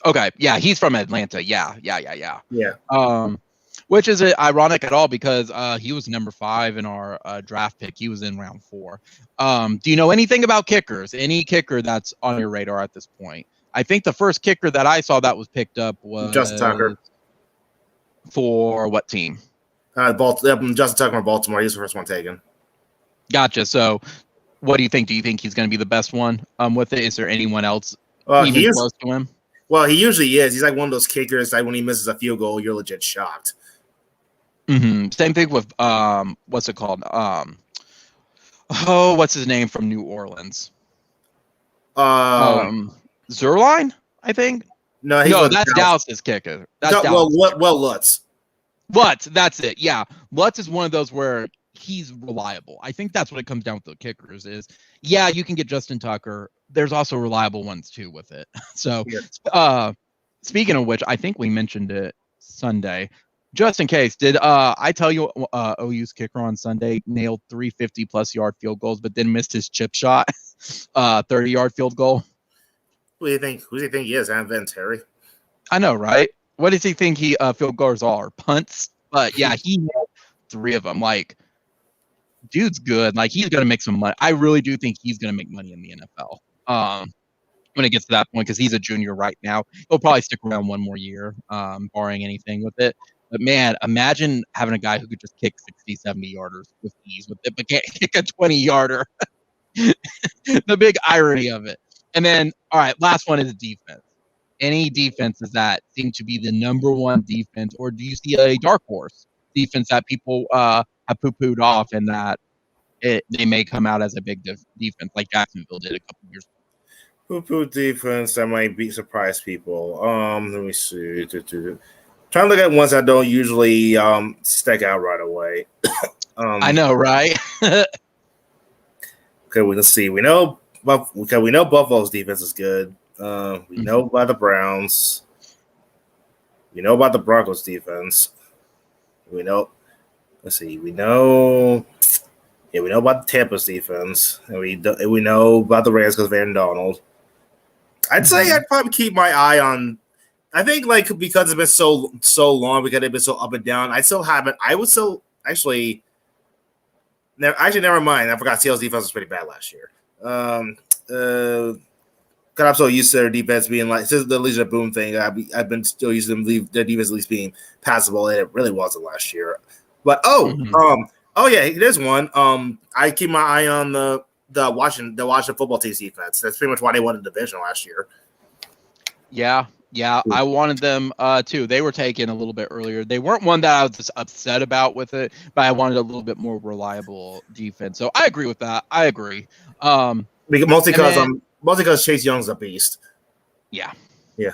Okay, yeah, he's from Atlanta. Yeah. Which is ironic at all because he was number 5 in our draft pick. He was in round 4. Do you know anything about kickers? Any kicker that's on your radar at this point? I think the first kicker that I saw that was picked up was Justin Tucker. For what team? Justin Tucker from Baltimore. He's the first one taken. Gotcha. So what do you think? Do you think he's going to be the best one with it? Is there anyone else even close to him? Well, he usually is. He's like one of those kickers that when he misses a field goal, you're legit shocked. Same thing with what's it called? What's his name from New Orleans? Zerline, I think. No, that's Dallas's kicker. That's Lutz. Lutz, that's it. Yeah, Lutz is one of those where he's reliable. I think that's what it comes down to the kickers is. Yeah, you can get Justin Tucker. There's also reliable ones too with it. So, speaking of which, I think we mentioned it Sunday. Just in case, did I tell you OU's kicker on Sunday nailed 350-plus yard field goals, but then missed his chip shot, 30-yard field goal? Who do you think he is? Van Terry? I know, right? What does he think field goals are? Punts? But yeah, he nailed 3 of them. Like, dude's good. Like, he's gonna make some money. I really do think he's gonna make money in the NFL. When it gets to that point, because he's a junior right now, he'll probably stick around one more year, barring anything with it. But man, imagine having a guy who could just kick 60, 70-yarders with ease with it, but can't kick a 20-yarder. The big irony of it. And then, all right, last one is defense. Any defenses that seem to be the number 1 defense, or do you see a dark horse defense that people have poo-pooed off and that they may come out as a big defense like Jacksonville did a couple years ago? Poo-poo defense that might surprise people. Let me see. Trying to look at ones that don't usually stick out right away. I know, right? Okay, let's see. We know Buffalo's defense is good. We know about the Browns. We know about the Broncos defense. We know. Let's see. We know about the Tampa's defense, and we know about the Rams because of Aaron Donald. I'd say I'd probably keep my eye on. I think because it's been so long, because it's been so up and down. I still haven't. I would still actually. Never mind. I forgot Seattle's defense was pretty bad last year. Because I'm so used to their defense being like since the Legion of Boom thing. I've been still used to them their defense at least being passable, and it really wasn't last year. But oh yeah, there's one. I keep my eye on the Washington football team's defense. That's pretty much why they won the division last year. Yeah, I wanted them too. They were taken a little bit earlier. They weren't one that I was just upset about with it, but I wanted a little bit more reliable defense. So I agree with that. I agree. Mostly because Chase Young's a beast. Yeah. Yeah.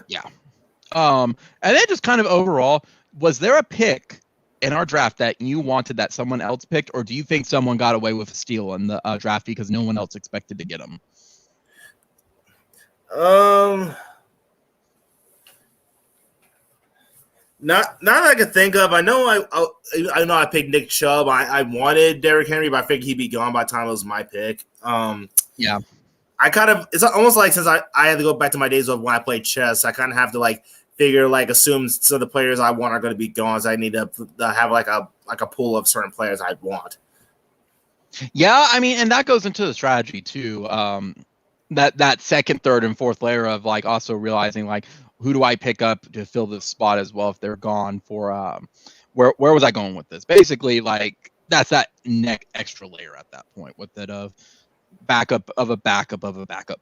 And then just kind of overall, was there a pick in our draft that you wanted that someone else picked, or do you think someone got away with a steal in the draft because no one else expected to get him? Not that I can think of. I know I picked Nick Chubb. I wanted Derrick Henry, but I figured he'd be gone by the time it was my pick. Yeah. It's almost like since I had to go back to my days of when I played chess, I kind of have to assume some of the players I want are going to be gone. So I need to have like a pool of certain players I want. Yeah, I mean, and that goes into the strategy too. That second, third, and fourth layer of like also realizing like who do I pick up to fill this spot as well if they're gone for where was I going with this? Basically, like that's that extra layer at that point with it of backup of a backup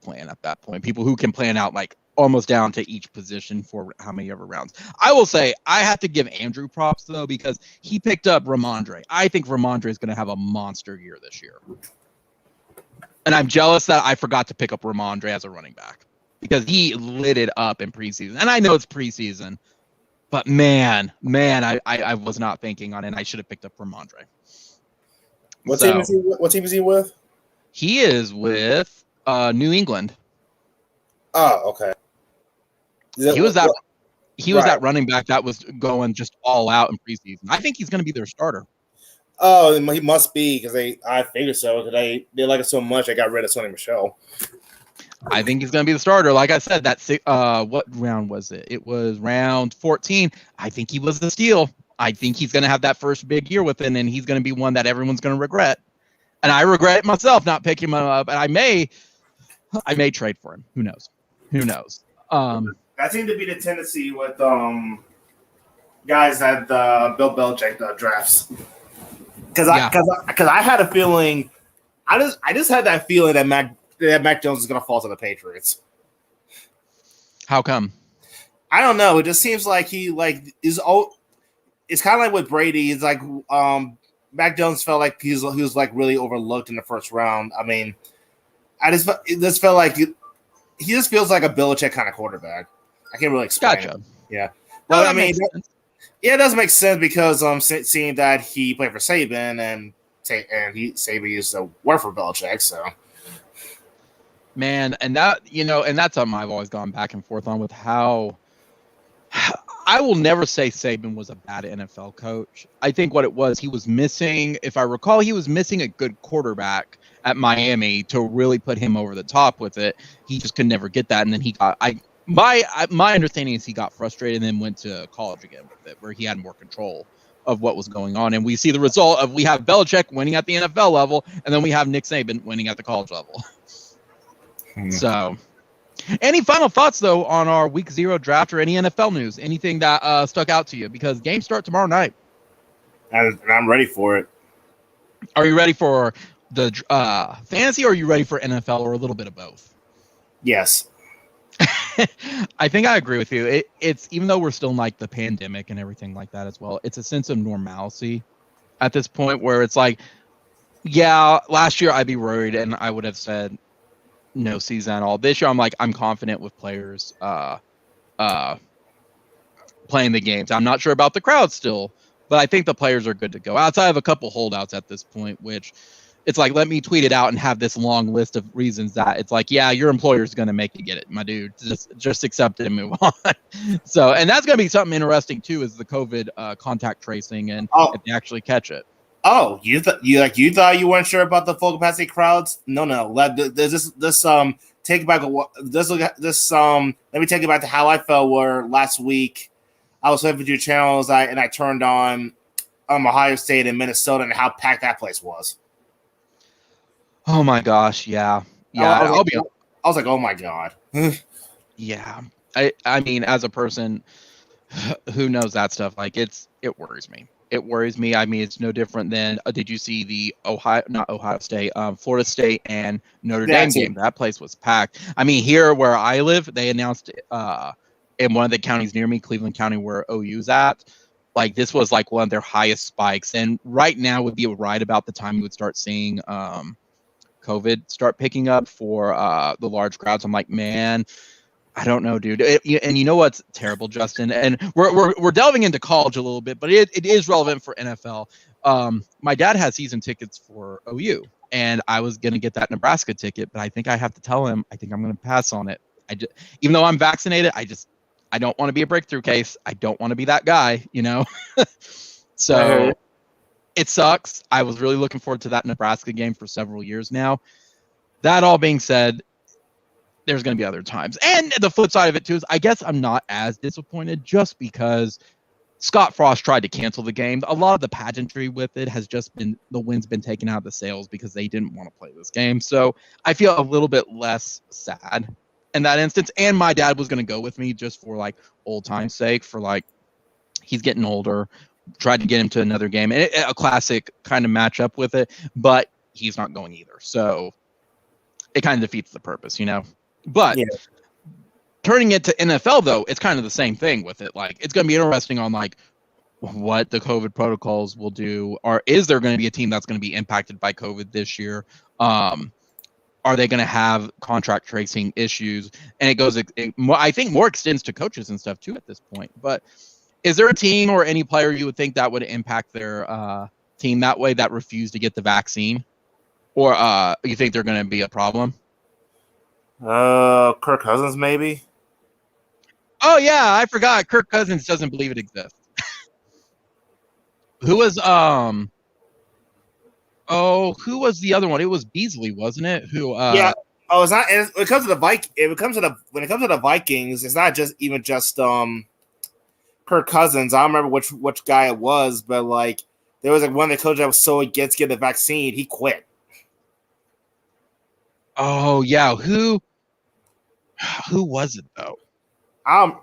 plan at that point. People who can plan out like almost down to each position for how many ever rounds. I will say I have to give Andrew props though because he picked up Ramondre. I think Ramondre is going to have a monster year this year. And I'm jealous that I forgot to pick up Ramondre as a running back because he lit it up in preseason. And I know it's preseason, but man, I was not thinking on it. And I should have picked up Ramondre. What team is he with? He is with New England. Oh, okay. He was that running back that was going just all out in preseason. I think he's going to be their starter. Oh, he must be because I figured so because they like it so much. They got rid of Sonny Michel. I think he's going to be the starter. Like I said, what round was it? It was round 14. I think he was the steal. I think he's going to have that first big year with it, and he's going to be one that everyone's going to regret. And I regret it myself not picking him up. And I may trade for him. Who knows? That seemed to be the tendency with guys that Bill Belichick drafts. Because I had a feeling, I just had that feeling that Mac Jones is going to fall to the Patriots. How come? I don't know. It just seems like he is. It's kind of like with Brady. It's like Mac Jones felt like he was like really overlooked in the first round. I mean, it just felt like he just feels like a Belichick kind of quarterback. I can't really explain it. Yeah. Well, I mean, it does make sense because seeing that he played for Saban and Saban used to work for Belichick, so. Man, and that's something I've always gone back and forth on with how I will never say Saban was a bad NFL coach. I think what it was, he was missing, if I recall, he was missing a good quarterback at Miami to really put him over the top with it. He just could never get that, and then my understanding is he got frustrated and then went to college again with it, where he had more control of what was going on. And we see the result of we have Belichick winning at the NFL level, and then we have Nick Saban winning at the college level. So, any final thoughts, though, on our Week 0 draft or any NFL news? Anything that stuck out to you? Because games start tomorrow night. And I'm ready for it. Are you ready for the fantasy, or are you ready for NFL, or a little bit of both? Yes. I think I agree with you. It's even though we're still in like the pandemic and everything like that as well, it's a sense of normalcy at this point where it's like, yeah, last year I'd be worried and I would have said no season at all. This year I'm confident with players playing the games. I'm not sure about the crowd still, but I think the players are good to go. Outside of a couple holdouts at this point, which it's like, let me tweet it out and have this long list of reasons that it's like, yeah, your employer's going to make you get it, my dude. Just accept it and move on. So, and that's going to be something interesting too, is the COVID contact tracing and if they actually catch it. Oh, you thought you weren't sure about the full capacity crowds? No. There's this take back this let me take it back to how I felt where last week I was flipping through channels and I turned on Ohio State and Minnesota and how packed that place was. Oh my gosh, yeah. I was like, oh my god. Yeah. I mean, as a person who knows that stuff, like it worries me. It worries me. I mean, it's no different than did you see the not Ohio State, Florida State and Notre That Dame too. game? That place was packed. I mean, here where I live, they announced in one of the counties near me, Cleveland County, where OU's at, like this was like one of their highest spikes. And right now would be right about the time you would start seeing COVID start picking up for the large crowds. I'm like, man, I don't know, dude. And you know what's terrible, Justin? And we're delving into college a little bit, but it is relevant for NFL. My dad has season tickets for OU, and I was gonna get that Nebraska ticket, but I think I have to tell him I think I'm gonna pass on it. Even though I'm vaccinated, I don't want to be a breakthrough case. I don't want to be that guy, you know. So it sucks. I was really looking forward to that Nebraska game for several years now. That all being said, there's going to be other times. And the flip side of it, too, is I guess I'm not as disappointed just because Scott Frost tried to cancel the game. A lot of the pageantry with it has just been the wind's been taken out of the sails because they didn't want to play this game. So I feel a little bit less sad in that instance. And my dad was going to go with me just for like old time's sake, for like he's getting older. Tried to get him to another game, and a classic kind of matchup with it, but he's not going either. So it kind of defeats the purpose, you know. But turning it to NFL, though, it's kind of the same thing with it. Like, it's going to be interesting on like what the COVID protocols will do, or is there going to be a team that's going to be impacted by COVID this year? Are they going to have contract tracing issues? And it goes, I think, more extends to coaches and stuff too at this point. But is there a team or any player you would think that would impact their team that way that refused to get the vaccine, or you think they're going to be a problem? Kirk Cousins, maybe. Oh yeah, I forgot. Kirk Cousins doesn't believe it exists. Who was who was the other one? It was Beasley, wasn't it? Who Yeah. Oh, it's not. When it comes to when it comes to the Vikings, it's not just Kirk Cousins. I don't remember which guy it was, but like there was like one of the coaches that was so against getting the vaccine, he quit. Oh yeah, who was it though?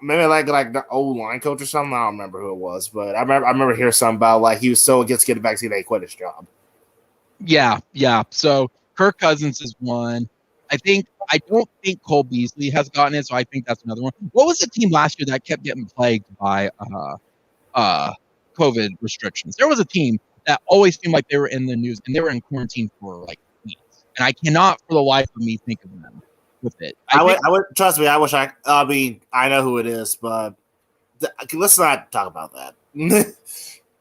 Maybe like the old line coach or something. I don't remember who it was, but I remember hearing something about like he was so against getting the vaccine that he quit his job. Yeah. So Kirk Cousins is one. I don't think Cole Beasley has gotten it, so I think that's another one. What was the team last year that kept getting plagued by COVID restrictions? There was a team that always seemed like they were in the news and they were in quarantine for like weeks, and I cannot for the life of me think of them with it. I would trust me. I mean, I know who it is, but let's not talk about that.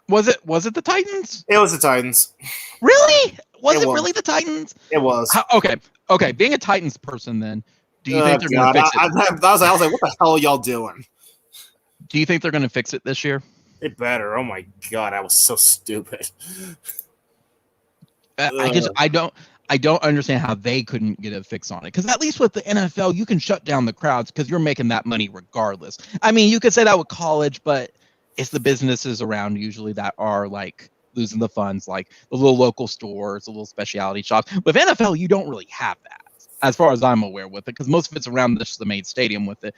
Was it the Titans? It was the Titans. Really? Was it really the Titans? It was. Okay. Being a Titans person, then, do you think they're going to fix it? I was like, what the hell are y'all doing? Do you think they're going to fix it this year? It better. Oh my god, I was so stupid. I don't understand how they couldn't get a fix on it. Because at least with the NFL, you can shut down the crowds because you're making that money regardless. I mean, you could say that with college, but it's the businesses around usually that are like losing the funds, like the little local stores, the little specialty shops. With NFL, you don't really have that, as far as I'm aware with it, because most of it's around the main stadium with it.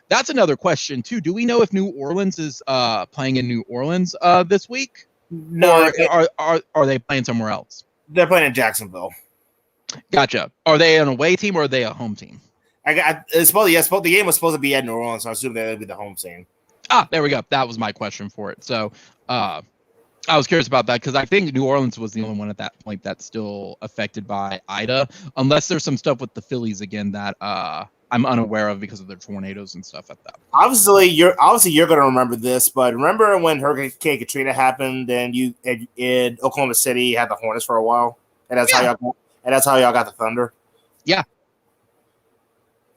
That's another question too. Do we know if New Orleans is playing in New Orleans this week? No, or are they playing somewhere else? They're playing in Jacksonville. Gotcha. Are they an away team or are they a home team? The game was supposed to be at New Orleans, so I assume that would be the home team. There we go. That was my question for it. So I was curious about that because I think New Orleans was the only one at that point that's still affected by Ida, unless there's some stuff with the Phillies again that I'm unaware of because of their tornadoes and stuff at that point. Obviously, you're going to remember this, but remember when Hurricane Katrina happened and you in Oklahoma City had the Hornets for a while, and that's how y'all got the Thunder. Yeah,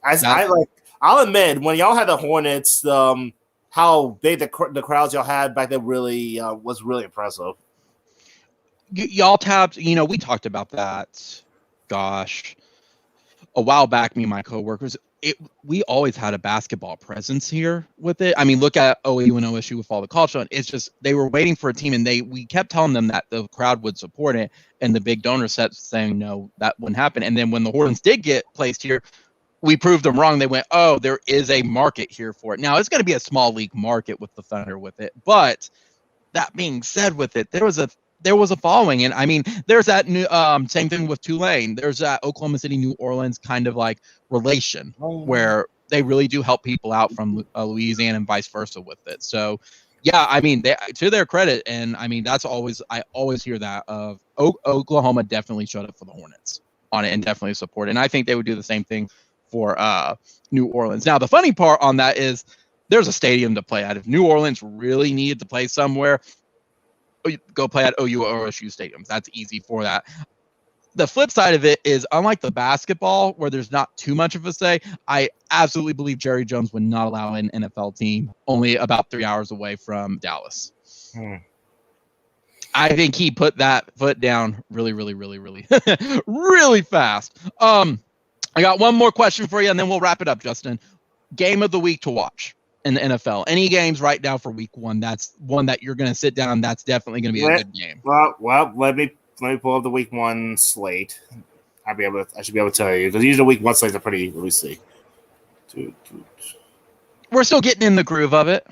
I'll admit when y'all had the Hornets, how big the crowds y'all had back then really was really impressive. Y'all tapped. We talked about that. Gosh. A while back, me and my coworkers, we always had a basketball presence here with it. I mean, look at OU and OSU with all the culture. It's just they were waiting for a team, and we kept telling them that the crowd would support it, and the big donor set saying no, that wouldn't happen. And then when the Hornets did get placed here, we proved them wrong. They went, oh, there is a market here for it. Now it's going to be a small league market with the Thunder with it, but that being said, with it, there was a following, and I mean, there's that new same thing with Tulane. There's that Oklahoma City, New Orleans kind of like relation where they really do help people out from Louisiana and vice versa with it. So, yeah, I mean, to their credit, and I mean, I always hear that of Oklahoma definitely showed up for the Hornets on it and definitely support it. And I think they would do the same thing for New Orleans. Now, the funny part on that is there's a stadium to play at. If New Orleans really needed to play somewhere, go play at OU or OSU stadiums. That's easy for that. The flip side of it is, unlike the basketball, where there's not too much of a say, I absolutely believe Jerry Jones would not allow an NFL team only about 3 hours away from Dallas. I think he put that foot down really, really, really, really, really fast. I got one more question for you, and then we'll wrap it up, Justin. Game of the week to watch in the NFL. Any games right now for week one? That's one that you're going to sit down. That's definitely going to be a good game. Well, let me pull up the week one slate. I should be able to tell you, because usually week one slates are pretty. Let me see. We're still getting in the groove of it.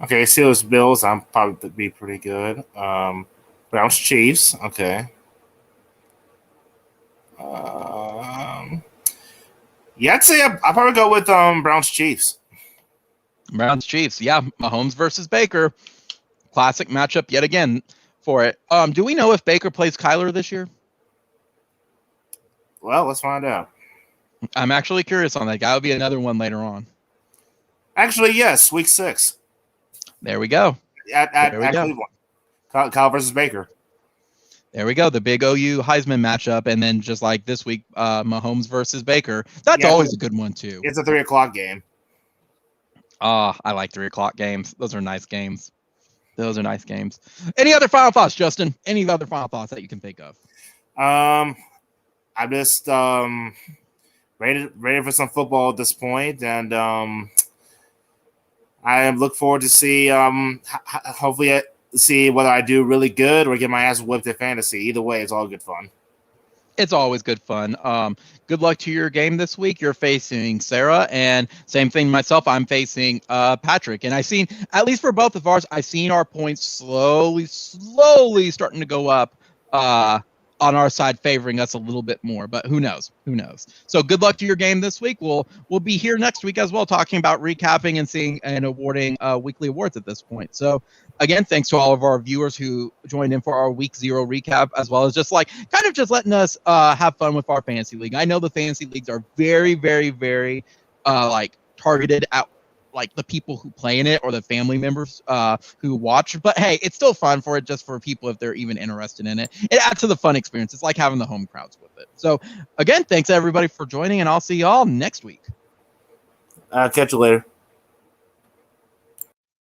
Okay, Steelers Bills. I'm probably be pretty good. Browns Chiefs. Okay. Yeah, I'd say I'll probably go with Browns Chiefs. Browns Chiefs. Yeah, Mahomes versus Baker. Classic matchup yet again for it. Do we know if Baker plays Kyler this year? Well, let's find out. I'm actually curious on that. That would be another one later on. Actually, yes, week 6. There we go. At Cleveland. Kyle versus Baker. There we go. The big OU Heisman matchup. And then just like this week, Mahomes versus Baker. That's always a good one, too. It's a 3 o'clock game. I like 3 o'clock games. Those are nice games. Any other final thoughts, Justin? Any other final thoughts that you can think of? I'm just ready for some football at this point, and I look forward to see hopefully see whether I do really good or get my ass whipped at fantasy. Either way, it's all good fun. It's always good fun. Good luck to your game this week. You're facing Sarah, and same thing myself. I'm facing Patrick, and I've seen, at least for both of ours, I've seen our points slowly starting to go up on our side, favoring us a little bit more. But who knows? So good luck to your game this week. We'll be here next week as well, talking about recapping and seeing and awarding weekly awards at this point. So again, thanks to all of our viewers who joined in for our week 0 recap, as well as just letting us have fun with our fantasy league. I know the fantasy leagues are very, very, very targeted at like the people who play in it or the family members who watch. But hey, it's still fun for it, just for people if they're even interested in it. It adds to the fun experience. It's like having the home crowds with it. So again, thanks everybody for joining, and I'll see y'all next week. Catch you later.